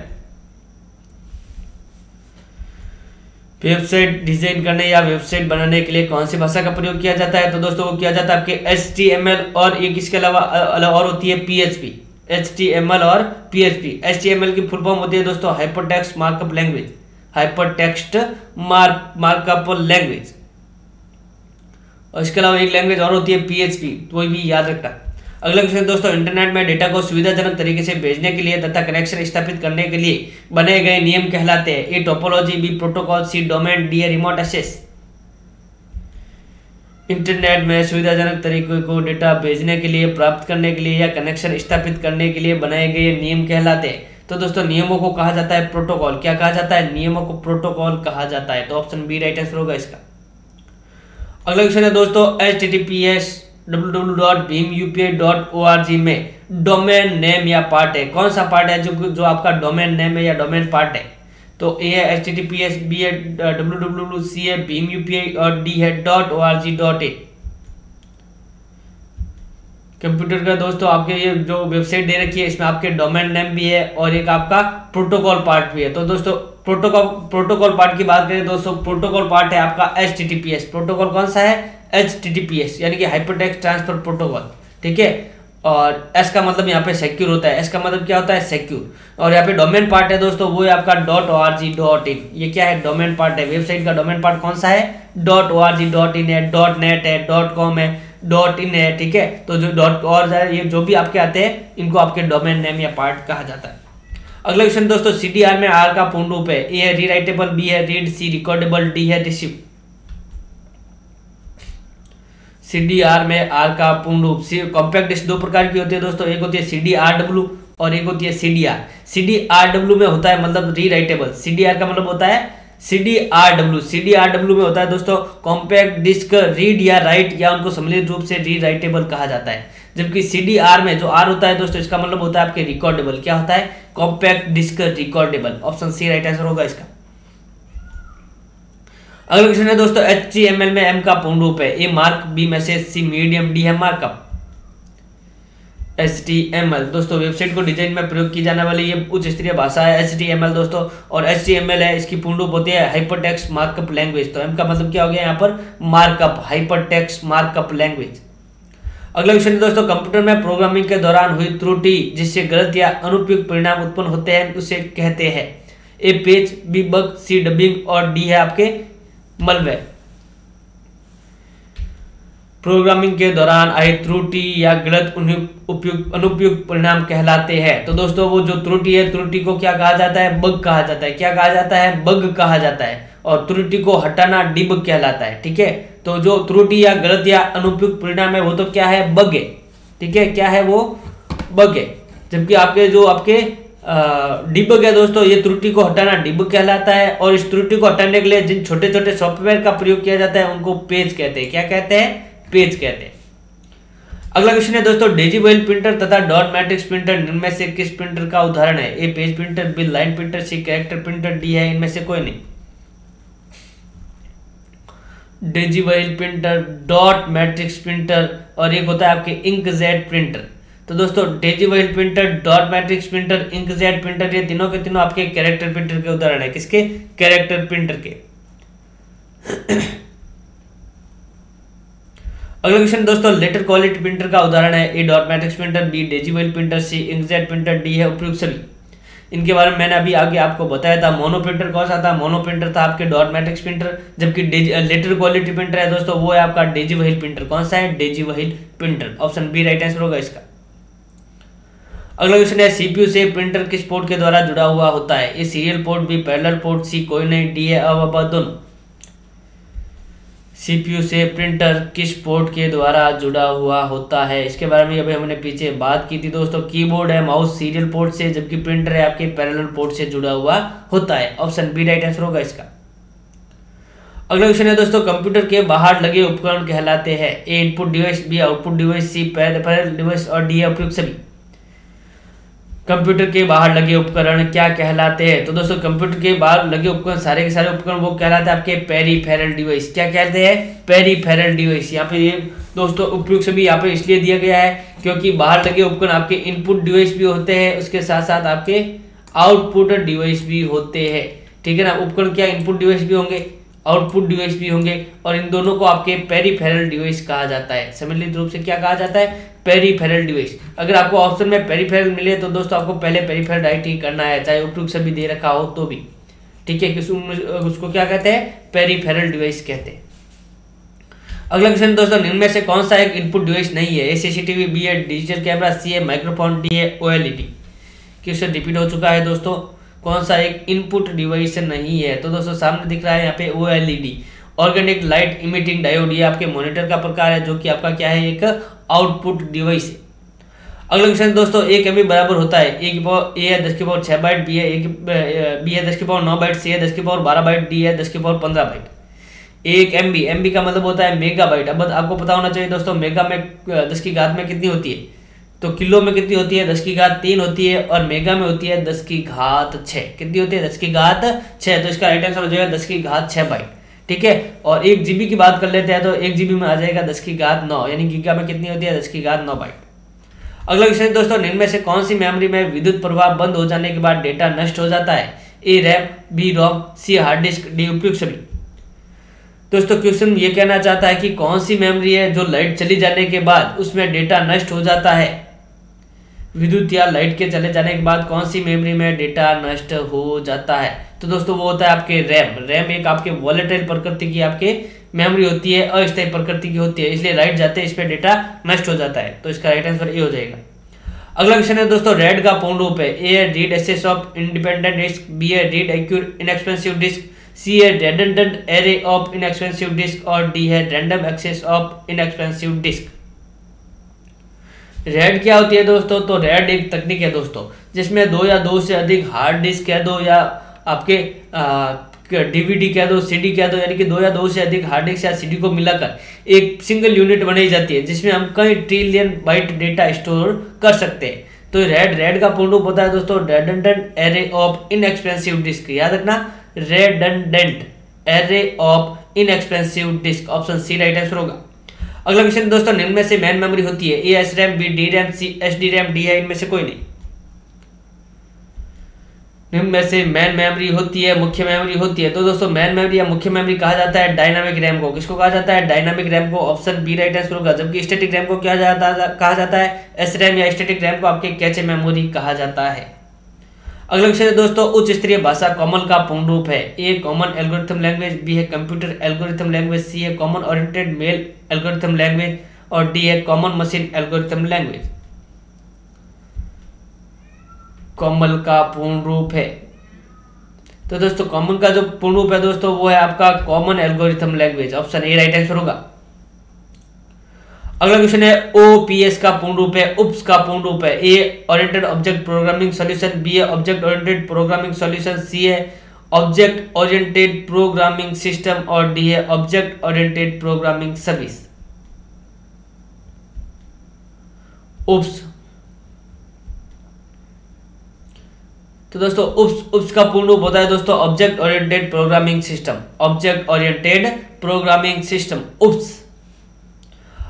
Website design करने या वेबसाइट बनाने के लिए कौन सी भाषा का प्रयोग किया जाता है? तो दोस्तों वो किया जाता है आपके HTML और एक इसके अलावा और होती है PHP। HTML और PHP। HTML की फुल फॉर्म होती है दोस्तों hypertext markup language. Hypertext markup language. और इसके अलावा एक लैंग्वेज और होती है PHP, तो भी याद रखना। अगला क्वेश्चन दोस्तों, इंटरनेट में डेटा को सुविधाजनक तरीके से भेजने के लिए तथा कनेक्शन स्थापित करने के लिए बनाए गए नियम कहलाते हैं? A topology, B protocol, C domain, D remote access. Internet में सुविधाजनक तरीके को डेटा भेजने के लिए, प्राप्त करने के लिए या कनेक्शन स्थापित करने के लिए बनाए गए नियम कहलाते हैं? तो दोस्तों नियमों को कहा जाता है प्रोटोकॉल। क्या कहा जाता है? नियमों को प्रोटोकॉल कहा जाता है। तो ऑप्शन बी राइट आंसर होगा इसका। अगला क्वेश्चन है दोस्तों, https www.bhimupi.org में डोमेन नेम या पार्ट है? कौन सा पार्ट है जो आपका डोमेन नेम है या डोमेन पार्ट है? तो ए है https, बी है www, सी है bhimupi और डी है .org.in। कंप्यूटर का दोस्तों आपके ये जो वेबसाइट दे रखी है इसमें आपके डोमेन नेम भी है और एक आपका प्रोटोकॉल पार्ट भी है। तो दोस्तों प्रोटोकॉल पार्ट की बात करें दोस्तों, प्रोटोकॉल पार्ट है आपका https। प्रोटोकॉल कौन सा है? HTTPS यानी कि हाइपरटेक्स्ट ट्रांसफर प्रोटोकॉल। ठीक है। और एस का मतलब यहाँ पे सिक्योर होता है। एस का मतलब क्या होता है? सिक्योर। और यहाँ पे डोमेन पार्ट है दोस्तों, वो है आपका .org.in। ये क्या है? डोमेन पार्ट है। वेबसाइट का डोमेन पार्ट कौन सा है? .org.in है, .net है, .com है, .in है। ठीक है। तो जो .org है ये जो भी आपके आते हैं इनको आपके डोमेन नेम या पार्ट कहा जाता है। अगला क्वेश्चन दोस्तों, CDR में R का पूर्ण रूप है? ए है रीराइटेबल, बी है रीड, सी रिकॉर्डेबल, डी है रिसीव। CDR में R का पूर्ण रूप से कॉम्पैक्ट डिस्क दो प्रकार की होती है दोस्तों। एक होती है CDRW और एक होती है CDR। CDRW में होता है मतलब रीराइटेबल। CDR का मतलब होता है CDRW में होता है दोस्तों कॉम्पैक्ट डिस्क रीड या राइट या उनको सम्मिलित रूप से रीराइटेबल कहा जाता है। जबकि CDR में जो R होता है दोस्तों इसका मतलब होता है आपके रिकॉर्डेबल। क्या होता है? Compact disk recordable. Option C right answer होगा इसका। अगला क्वेश्चन है दोस्तों, HTML में M का पूर्ण रूप है? ए मार्क, बी मैसेज, सी मीडियम, डी है मार्कअप। HTML दोस्तों वेबसाइट को डिजाइन में प्रयोग की जाने वाली ये उच्च स्तरीय भाषा है HTML दोस्तों। और HTML है, इसकी पूर्ण रूप होती है हाइपरटेक्स्ट मार्कअप लैंग्वेज। तो M का मतलब क्या हो गया यहाँ पर मार्कअप, हाइपरटेक्स्ट मार्कअप लैंग्वेज। अगला क्वेश्चन है दोस्तों, कंप्यूटर में प्रोग्रामिंग के दौरान हुई त्रुटि जिससे गलत या अनुपयुक्त परिणाम उत्पन्न होते हैं उसे कहते हैं। ए पेज, बी बग, सी डबिंग और डी है आपके मलबे। प्रोग्रामिंग के दौरान आई त्रुटि या गलत अनुपयुक्त परिणाम कहलाते हैं। तो दोस्तों वो जो त्रुटि है, त्रुटि को क्या कहा जाता है, बग कहा जाता है। क्या कहा जाता है, बग कहा जाता है। और त्रुटि को हटाना डिबग कहलाता है। ठीक है, तो जो त्रुटि या गलत या अनुपयुक्त परिणाम है वो तो क्या है, बग है। ठीक है, क्या है वो, बग है। जबकि आपके जो आपके डिबग है दोस्तों, ये त्रुटि को हटाना डिबग कहलाता है। और इस त्रुटि को हटाने के लिए जिन छोटे छोटे सॉफ्टवेयर का प्रयोग किया जाता है उनको पेज कहते हैं। क्या कहते हैं, पेज कहते हैं। अगला क्वेश्चन है दोस्तों, डिजिबल प्रिंटर तथा डॉट मैट्रिक्स प्रिंटर इनमें से किस प्रिंटर का उदाहरण है। A page printer, B line printer, C character printer, D है इनमें से कोई नहीं। Daisy wheel printer, dot matrix printer और एक होता है आपके इंकजेट प्रिंटर। तो दोस्तों daisy wheel printer, dot matrix printer, inkjet printer ये तीनों के तीनों आपके कैरेक्टर प्रिंटर के उदाहरण है। किसके, कैरेक्टर प्रिंटर के। अगला क्वेश्चन दोस्तों, लेटर क्वालिटी प्रिंटर का उदाहरण है। A dot matrix printer, B decibel printer, C inkjet printer, D है उपयुक्त सभी। इनके बारे में मैंने अभी आगे आपको बताया था। मोनो प्रिंटर कौन सा था, मोनो प्रिंटर था आपके डॉट मैट्रिक्स प्रिंटर। जबकि लेटर क्वालिटी प्रिंटर है दोस्तों वो है आपका डिजिबल प्रिंटर। कौन सा है, decibel printer. Option B right answer होगा इसका। अगला क्वेश्चन है, सीपीयू से प्रिंटर किस पोर्ट के द्वारा जुड़ा हुआ होता है। A serial port, B parallel port, C कोई नहीं, डी है अब दोनों। सीपीयू से प्रिंटर किस पोर्ट के द्वारा जुड़ा हुआ होता है, इसके बारे में अभी हमने पीछे बात की थी दोस्तों। कीबोर्ड है माउस सीरियल पोर्ट से, जबकि प्रिंटर है आपके पैरेलल पोर्ट से जुड़ा हुआ होता है। ऑप्शन बी राइट आंसर होगा इसका। अगला क्वेश्चन है दोस्तों, कंप्यूटर के बाहर लगे उपकरण कहलाते हैं। A input device, B output device, C parallel device और डी है उपयुक्त सभी। कंप्यूटर के बाहर लगे उपकरण क्या कहलाते हैं। तो दोस्तों कंप्यूटर के बाहर लगे उपकरण सारे के सारे उपकरण वो कहलाते हैं आपके पेरिफेरल डिवाइस। क्या कहते हैं, पेरिफेरल डिवाइस। यहाँ पे ये दोस्तों उपयुक्त सभी यहाँ पे इसलिए दिया गया है क्योंकि बाहर लगे उपकरण आपके इनपुट डिवाइस भी होते हैं, उसके साथ साथ आपके आउटपुट डिवाइस भी होते हैं। ठीक है ना, उपकरण क्या इनपुट डिवाइस भी होंगे, आउटपुट डिवाइस भी होंगे और इन दोनों को आपके पेरिफेरल डिवाइस कहा जाता है। सम्मिलित रूप से क्या कहा जाता है, पेरिफेरल डिवाइस। अगर आपको ऑप्शन में पेरिफेरल मिले तो दोस्तों आपको पहले पेरिफेरल राइट ही करना है, चाहे उपयुक्त सभी दे रखा हो तो भी। ठीक है, उसको क्या कहते हैं, पेरिफेरल डिवाइस कहते हैं। अगला क्वेश्चन दोस्तों, निम्न में से कौन सा एक इनपुट डिवाइस नहीं है। ए सीसीटीवी, बी है डिजिटल कैमरा, सी है माइक्रोफोन, डी है ओएलईडी। क्वेश्चन रिपीट हो चुका है दोस्तों, कौन सा एक इनपुट डिवाइस नहीं है। तो दोस्तों सामने दिख रहा है यहाँ पे OLED, organic light emitting diode. ये आपके मॉनिटर का प्रकार है जो कि आपका क्या है, एक आउटपुट डिवाइस है। अगला क्वेश्चन दोस्तों, एक एमबी बराबर होता है ए है 10 की पावर 6 बाइट, बी है 10 की पावर 9 बाइट, सी है 10 की पावर 12 बाइट, डी है 10 की पावर 15 बाइट। एक एमबी का मतलब होता है मेगा बाइट। अब आपको पता होना चाहिए दोस्तों मेगा में 10 की घात में कितनी होती है, तो किलो में कितनी होती है, 10 की घात 3 होती है और मेगा में होती है 10 की घात 6। कितनी होती है, 10 की घात 6। तो इसका राइट आंसर हो जाएगा 10 की घात 6 बाइट। ठीक है, और 1 जीबी की बात कर लेते हैं तो 1 जीबी में आ जाएगा 10 की घात 9, यानी गीगा में कितनी होती है, 10 की घात 9 बाइट। अगला क्वेश्चन दोस्तों, निम्न में से कौन सी मेमोरी में विद्युत प्रवाह बंद हो जाने के बाद डेटा नष्ट हो जाता है। ए रैम, बी रोम, सी हार्ड डिस्क, डी उपयुक्त सभी। दोस्तों क्वेश्चन ये कहना चाहता है कि कौन सी मेमोरी है जो लाइट चली जाने के बाद उसमें डेटा नष्ट हो जाता है। विद्युत या लाइट के चले जाने के बाद कौन सी मेमोरी में डेटा नष्ट हो जाता है। तो दोस्तों वो होता है आपके रैम। रैम एक आपके वॉलेटाइल प्रकृति की आपके मेमोरी होती है, अस्थायी प्रकृति की होती है, इसलिए लाइट जाते हैं इस पे डेटा नष्ट हो जाता है। तो इसका राइट आंसर ए हो जाएगा। अगला क्वेश्चन है दोस्तों, रेड का पूर्ण रूप है। ए है read access of independent disk, B है read accurate inexpensive disk, C है redundant array of inexpensive disk और डी है random access of inexpensive disk. RAID क्या होती है दोस्तों, तो रेड एक तकनीक है दोस्तों जिसमें 2 या 2 से अधिक हार्ड डिस्क कह दो या आपके डीवीडी कह दो, सीडी कह दो, यानी कि 2 या 2 से अधिक हार्ड डिस्क या सीडी को मिलाकर एक सिंगल यूनिट बनाई जाती है जिसमें हम कई ट्रिलियन बाइट डेटा स्टोर कर सकते हैं। तो रेड का पूर्ण रूप होता है दोस्तों redundant array of inexpensive disk. याद रखना, redundant array of inexpensive disk. Option C right answer होगा। अगला क्वेश्चन दोस्तों, निम्न में से मेन मेमोरी होती है? ए SRAM, बी DRAM, सी SDRAM, डी है इनमें से कोई नहीं। निम्न में से मेन मेमोरी होती है, मुख्य मेमोरी होती है? तो दोस्तों मेन मेमोरी या मुख्य मेमोरी कहा जाता है डायनामिक रैम को। किसको कहा जाता है? डायनामिक रैम को। ऑप्शन बी राइट आंसर होगा। जबकि स्टैटिक रैम को क्या कहा जाता है? SRAM या स्टैटिक रैम को आपके कैचे मेमोरी कहा जाता है। अगला क्वेश्चन है दोस्तों, उच्च स्तरीय भाषा कॉमन का पूर्ण रूप है? A common algorithm language, B है कंप्यूटर एल्गोरिथम लैंग्वेज, सी है common oriented mail algorithm language और डी है common machine algorithm language. Common का पूर्ण रूप है, तो दोस्तों कॉमन का जो पूर्ण रूप है दोस्तों वो है आपका common algorithm language. Option A right answer होगा। अगला क्वेश्चन है, OPS का पूर्ण रूप है? UPS का पूर्ण रूप है? A oriented object programming solution, B है object oriented programming solution, C है ऑब्जेक्ट ओरिएंटेड प्रोग्रामिंग सिस्टम और डी है object oriented programming service. UPS, तो दोस्तों UPS का पूर्ण रूप होता है दोस्तों object oriented programming system. Object oriented programming system UPS।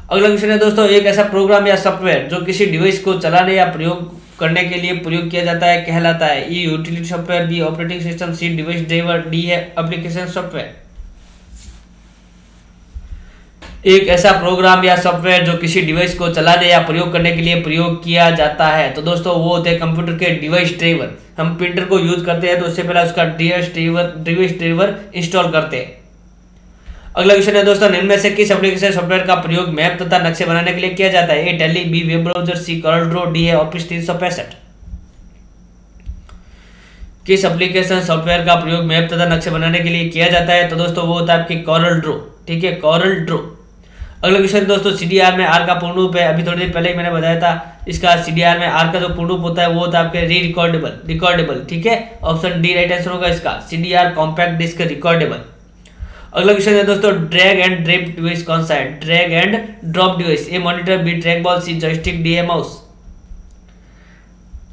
अगला क्वेश्चन है दोस्तों, एक ऐसा प्रोग्राम या सॉफ्टवेयर जो किसी डिवाइस को चलाने या प्रयोग करने के लिए प्रयोग किया जाता है कहलाता है? A utility software, B operating system, C device driver, D है एप्लीकेशन सॉफ्टवेयर। एक ऐसा प्रोग्राम या सॉफ्टवेयर जो किसी डिवाइस को चलाने या प्रयोग करने के लिए प्रयोग किया जाता है, तो दोस्तों वो होते हैं कंप्यूटर के डिवाइस ड्राइवर। हम प्रिंटर को यूज करते हैं तो उससे पहले उसका डिवाइस ड्राइवर इंस्टॉल करते हैं। अगला क्वेश्चन है दोस्तों, निम्न में से किस एप्लीकेशन सॉफ्टवेयर का प्रयोग मैप तथा नक्शे बनाने के लिए किया जाता है? ए टैली, बी वेब ब्राउजर, सी कॉर्लड्रॉ, डी है ऑफिस 365। किस एप्लीकेशन सॉफ्टवेयर का प्रयोग मैप तथा नक्शे बनाने के लिए किया जाता है? तो दोस्तों वो होता है आपकी कॉर्लड्रॉ। ठीक है, कॉर्लड्रॉ। अगला क्वेश्चन दोस्तों, CDR में R का पूर्ण रूप है? अभी थोड़ी देर पहले ही मैंने बताया था इसका CDR में R का जो पूर्ण रूप होता है वो होता है आपके रिकॉर्डेबल। ठीक है, ऑप्शन डी राइट आंसर होगा इसका। CDR compact disk recordable. अगला क्वेश्चन है दोस्तों, ड्रैग एंड ड्रॉप डिवाइस कौन सा है? Drag and drop device, A monitor, B trackball, C joystick, D है mouse.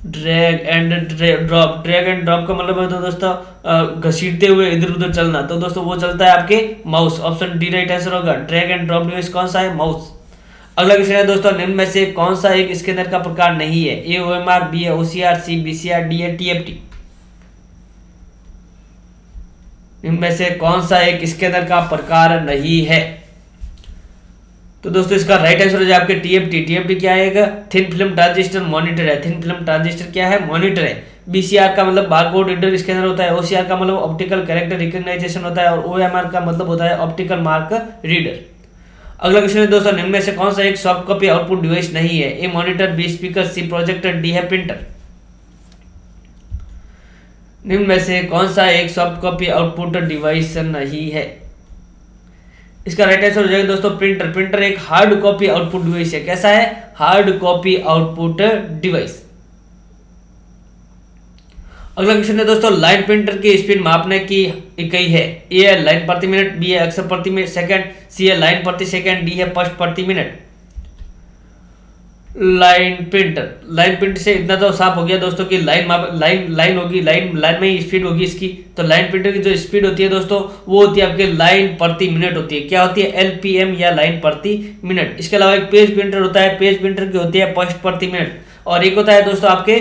Drag and drop, drag and drop का मतलब है तो दोस्तों घसीटते हुए इधर उधर चलना, तो दोस्तों वो चलता है आपके mouse. Option D right answer होगा। ड्रैग एंड ड्रॉप डिवाइस कौन सा है? माउस। अगला क्वेश्चन है दोस्तों, निम्न में से कौन सा एक स्कैनर का प्रकार नहीं है? ए OMR, बी है OCR, सी BCR, डी है TFT। इनमें से कौन सा एक स्कैनर का प्रकार नहीं है? तो दोस्तों इसका राइट आंसर हो जाए आपके TFT क्या है? थिन फिल्म ट्रांजिस्टर मॉनिटर है। थिन फिल्म ट्रांजिस्टर क्या है? मॉनिटर है। BCR का मतलब बारकोड रीडर स्कैनर होता है। OCR का मतलब ऑप्टिकल कैरेक्टर रिकॉग्नाइजेशन होता है और OMR का मतलब होता है ऑप्टिकल मार्क रीडर। अगला क्वेश्चन है दोस्तों, निम्न में से कौन सा एक सॉफ्ट कॉपी आउटपुट डिवाइस नहीं है? ए मॉनिटर, बी स्पीकर, सी प्रोजेक्टर, डी है प्रिंटर। निम्न में से कौन सा एक सॉफ्ट कॉपी आउटपुट डिवाइस नहीं है? इसका राइट आंसर हो जाएगा दोस्तों प्रिंटर। प्रिंटर एक हार्ड कॉपी आउटपुट डिवाइस है। कैसा है? Hard copy output device. अगला क्वेश्चन है दोस्तों, लाइन प्रिंटर की स्पीड मापने की इकाई है? ए है लाइन प्रति मिनट, बी है अक्षर प्रति सेकंड, सी है लाइन प्रति सेकंड, डी है पृष्ठ प्रति मिनट। लाइन प्रिंटर से इतना तो साफ हो गया दोस्तों कि लाइन होगी, लाइन में ही स्पीड होगी इसकी। तो लाइन प्रिंटर की जो स्पीड होती है दोस्तों वो होती है आपके लाइन प्रति मिनट होती है। क्या होती है? LPM या लाइन प्रति मिनट। इसके अलावा एक पेज प्रिंटर होता है। पेज प्रिंटर की होती है पृष्ठ प्रति मिनट। और एक होता है दोस्तों आपके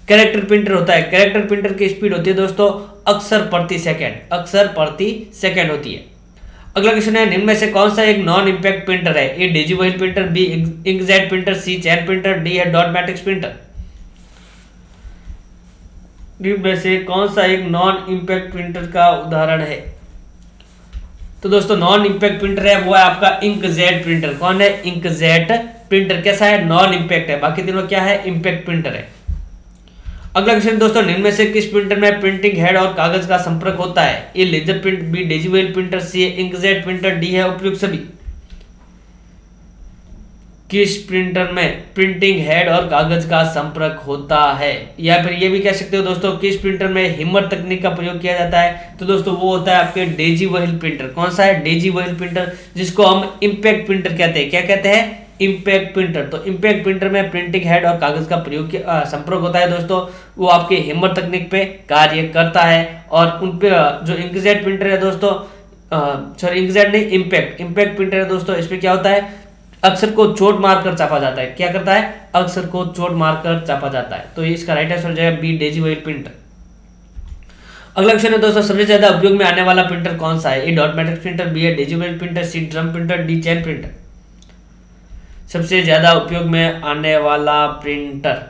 कैरेक्टर प्रिंटर होता है। कैरेक्टर प्रिंटर की स्पीड होती है दोस्तों अक्षर प्रति सेकंड होती है। अगला क्वेश्चन है, निम्न में से कौन सा एक नॉन इंपैक्ट प्रिंटर है? A daisy wheel printer, B inkjet printer, C chain printer, D है डॉट मैट्रिक्स प्रिंटर। निम्न में से कौन सा एक नॉन इंपैक्ट प्रिंटर का उदाहरण है? तो दोस्तों नॉन इंपैक्ट प्रिंटर है वो है आपका इंकजेट प्रिंटर। कौन है? Inkjet printer. कैसा है? नॉन इंपैक्ट है। बाकी तीनों क्या है? इंपैक्ट प्रिंटर है। अगला क्वेश्चन दोस्तों, निम्न में से किस प्रिंटर में प्रिंटिंग हेड और कागज का संपर्क होता है? A laser print, B daisy wheel printer, C inkjet printer, D है उपयुक्त सभी। किस प्रिंटर में प्रिंटिंग हेड और कागज का संपर्क होता है? या फिर ये भी कह सकते हो दोस्तों किस प्रिंटर में हिमर तकनीक का प्रयोग किया जाता है? तो दोस्तों वो होता है आपके डेजी व्हील प्रिंटर। कौन सा है? डेजी व्हील प्रिंटर, जिसको हम इंपैक्ट प्रिंटर कहते हैं। क्या कहते हैं? Impact printer. तो इंपैक्ट प्रिंटर में प्रिंटिंग हेड और कागज का प्रयोग संपर्क होता है दोस्तों, वो आपके हिमर तकनीक पे कार्य करता है। और उन पे जो इंकजेट प्रिंटर है दोस्तों सॉरी इंकजेट नहीं, इम्पैक्ट प्रिंटर है दोस्तों। इसमें क्या होता है, अक्षर को चोट मारकर छापा जाता है। क्या करता है, अक्षर को चोट मारकर छापा जाता है। तो इसका राइट आंसर हो जाएगा बी, डेजी व्हाइट प्रिंटर। अगला क्वेश्चन है दोस्तों, सबसे ज्यादा उपयोग में आने वाला प्रिंटर कौन सा है? A dot matrix printer, B है daisy white printer, C drum printer, D chain printer. सबसे ज्यादा उपयोग में आने वाला प्रिंटर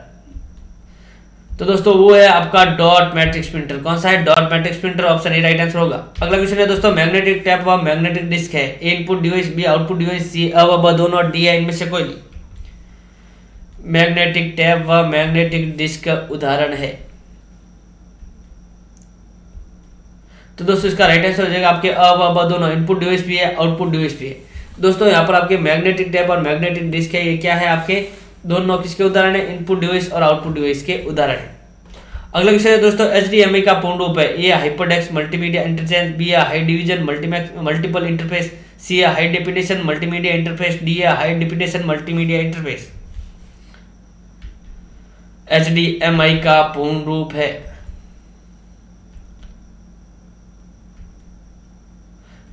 तो दोस्तों वो है आपका डॉट मैट्रिक्स प्रिंटर। कौन सा है? Dot matrix printer. Option A right answer होगा। अगला क्वेश्चन है दोस्तों, मैग्नेटिक टैप व मैग्नेटिक डिस्क है। A input device, B output device, C अब दोनों, डी है इनमें से कोई नहीं। मैग्नेटिक टैप व मैग्नेटिक डिस्क का उदाहरण है। तो दोस्तों इसका राइट आंसर हो जाएगा आपके अब दोनों, इनपुट डिवाइस भी है आउटपुट डिवाइस भी है। दोस्तों यहाँ पर आपके मैग्नेटिक टैप और मैग्नेटिक डिस्क है, ये क्या है आपके दोनों किसके उदाहरण है? इनपुट डिवाइस और आउटपुट डिवाइस के उदाहरण है। अगला क्वेश्चन है दोस्तों, HDMI का पूर्ण रूप है। A hypertext multimedia interchange, B high division multiple interface, C high definition multimedia interface, D high definition multimedia interface. HDMI का पूर्ण रूप है।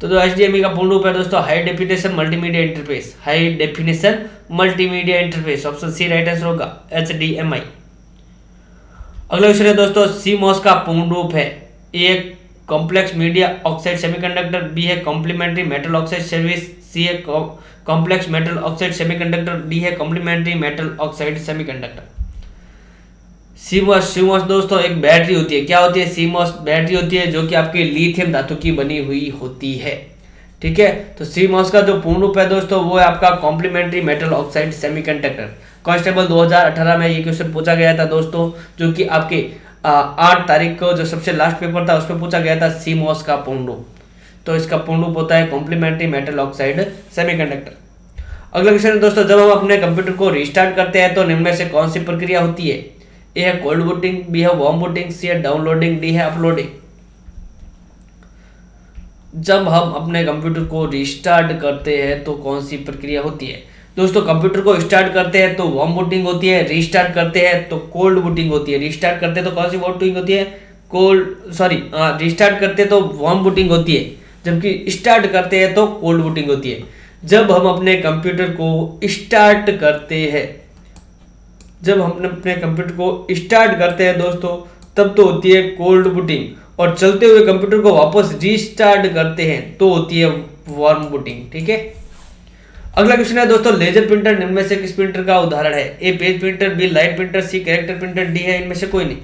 तो HDMI का पूर्ण रूप है दोस्तों high definition multimedia interface, high definition multimedia interface. Option C right answer होगा, HDMI। अगला क्वेश्चन है दोस्तों, CMOS का पूर्ण रूप है। A complex media oxide semiconductor, B है complementary metal oxide service, C है complex metal oxide semiconductor, D है complementary metal oxide semiconductor. CMOS दोस्तों एक बैटरी होती है। क्या होती है? CMOS बैटरी होती है जो कि आपके लिथियम धातु की बनी हुई होती है। ठीक है, तो CMOS का जो पूर्ण रूप है दोस्तों वो है आपका complementary metal oxide semiconductor. Constable 2018 में ये क्वेश्चन पूछा गया था दोस्तों, जो कि आपके 8 तारीख को जो सबसे लास्ट पेपर था उसमें पूछा गया था CMOS का पूर्ण रूप। तो इसका पूर्ण रूप होता है कॉम्प्लीमेंट्री मेटल ऑक्साइड सेमीकंडक्टर। अगला क्वेश्चन है दोस्तों, जब हम अपने कंप्यूटर को रिस्टार्ट करते हैं तो निम्न में से कौन सी प्रक्रिया होती है? ए है कोल्ड बूटिंग, बी है वार्म बूटिंग, सी है डाउनलोडिंग, डी है अपलोडिंग। जब हम अपने कंप्यूटर को रिस्टार्ट करते हैं तो कौन सी प्रक्रिया होती है? दोस्तों कंप्यूटर को स्टार्ट करते हैं तो वार्म बूटिंग होती है, रिस्टार्ट करते हैं तो कोल्ड बूटिंग होती है। रिस्टार्ट करते हैं तो कौन सी बूटिंग होती है? रिस्टार्ट करते हैं तो वार्म बूटिंग होती है, जबकि स्टार्ट करते हैं तो कोल्ड बूटिंग होती है। जब हम अपने कंप्यूटर को स्टार्ट करते हैं दोस्तों तब तो होती है कोल्ड बूटिंग, और चलते हुए कंप्यूटर को वापस रीस्टार्ट करते हैं तो होती है वार्म बूटिंग। ठीक है, अगला क्वेश्चन है दोस्तों, लेजर प्रिंटर निम्न में से किस प्रिंटर का उदाहरण है? A page printer, B light printer, C character printer, D है इनमें से कोई नहीं।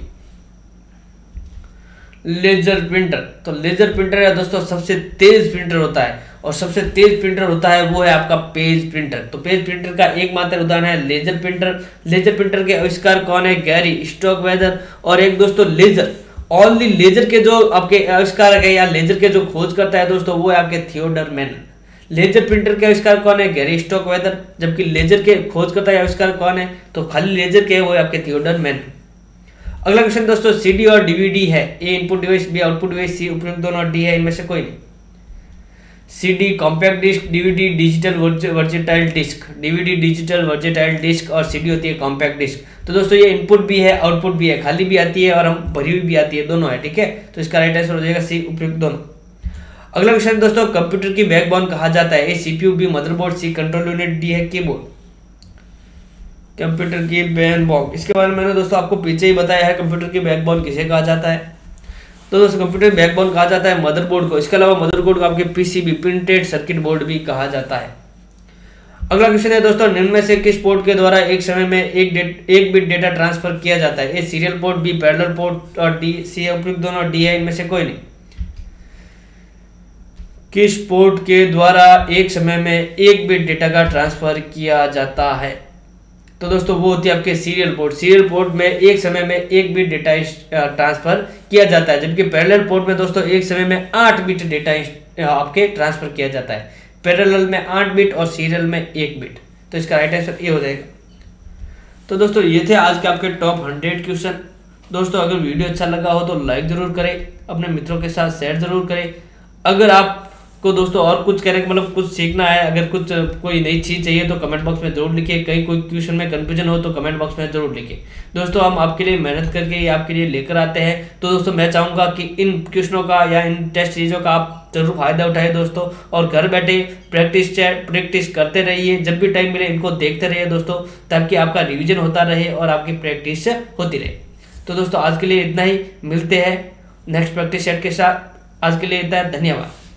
लेजर प्रिंटर, तो लेजर प्रिंटर है दोस्तों सबसे तेज प्रिंटर होता है, और सबसे तेज प्रिंटर होता है वो है आपका पेज प्रिंटर। तो पेज प्रिंटर का एकमात्र उदाहरण है लेजर प्रिंटर। लेजर प्रिंटर के आविष्कार कौन है? गैरी स्टॉकवेदर। और एक दोस्तों लेजर, ओनली लेजर के जो आपके आविष्कारक है या लेजर के जो खोज करता है दोस्तों वो है आपके थियोडर मैनन। लेजर प्रिंटर के आविष्कार कौन है? गैरी स्टॉकवेदर। जबकि लेजर के खोज करता है आविष्कार कौन है? तो खाली लेजर के वो है आपके थियोडर मैनन। अगला क्वेश्चन दोस्तों, सीडी और डीवीडी है। A input device, B output device, C उपयुक्त दोनों, डी है इनमें से कोई नहीं। CD compact disc, DVD digital versatile disc. DVD digital versatile disc और सीडी होती है कॉम्पैक्ट डिस्क। तो दोस्तों ये इनपुट भी है आउटपुट भी है, खाली भी आती है और हम भरी हुई भी आती है, दोनों है। ठीक है, तो इसका राइट आंसर हो जाएगा सी उपयुक्त दोनों। अगला क्वेश्चन दोस्तों, कंप्यूटर की बैकबोन कहा जाता है? A CPU, B motherboard, C control unit, D है कीबोर्ड। कंप्यूटर की बैकबोन, इसके बारे में मैंने दोस्तों आपको पीछे ही बताया है कंप्यूटर की बैकबोन किसे कहा जाता है। तो दोस्तों कंप्यूटर बैकबोन कहा जाता है मदरबोर्ड को। इसके अलावा मदरबोर्ड को आपके पीसीबी प्रिंटेड सर्किट बोर्ड भी कहा जाता है। अगला क्वेश्चन है दोस्तों, निम्न में से किस पोर्ट के द्वारा एक समय में एक बिट डेटा ट्रांसफर किया जाता है? A serial port, B parallel port और डी सी उपयुक्त दोनों, डी है इनमें से कोई नहीं। किस पोर्ट के द्वारा एक समय में एक बिट डेटा का ट्रांसफर किया जाता है? तो दोस्तों वो होती है आपके सीरियल पोर्ट। सीरियल पोर्ट में एक समय में एक बिट डेटा ट्रांसफर किया जाता है, जबकि पैरेलल पोर्ट में दोस्तों एक समय में 8 बिट डेटा आपके ट्रांसफर किया जाता है। पैरेलल में 8 बिट और सीरियल में 1 बिट। तो इसका राइट आंसर ये हो जाएगा। तो दोस्तों ये थे आज के आपके टॉप 100 क्वेश्चन। दोस्तों अगर वीडियो अच्छा लगा हो तो लाइक जरूर करें, अपने मित्रों के साथ शेयर जरूर करें। अगर आप को दोस्तों और कुछ कहने का मतलब कुछ सीखना है, अगर कुछ कोई नई चीज़ चाहिए तो कमेंट बॉक्स में जरूर लिखिए। कहीं कोई क्वेश्चन में कंफ्यूजन हो तो कमेंट बॉक्स में जरूर लिखिए। दोस्तों हम आपके लिए मेहनत करके ये आपके लिए लेकर आते हैं। तो दोस्तों मैं चाहूँगा कि इन क्वेश्चनों का या इन टेस्ट सीरीजों का आप जरूर फायदा उठाए दोस्तों, और घर बैठे प्रैक्टिस करते रहिए। जब भी टाइम मिले इनको देखते रहिए दोस्तों, ताकि आपका रिवीजन होता रहे और आपकी प्रैक्टिस होती रहे। तो दोस्तों आज के लिए इतना ही, मिलते हैं नेक्स्ट प्रैक्टिस सेट के साथ। आज के लिए इतना, धन्यवाद।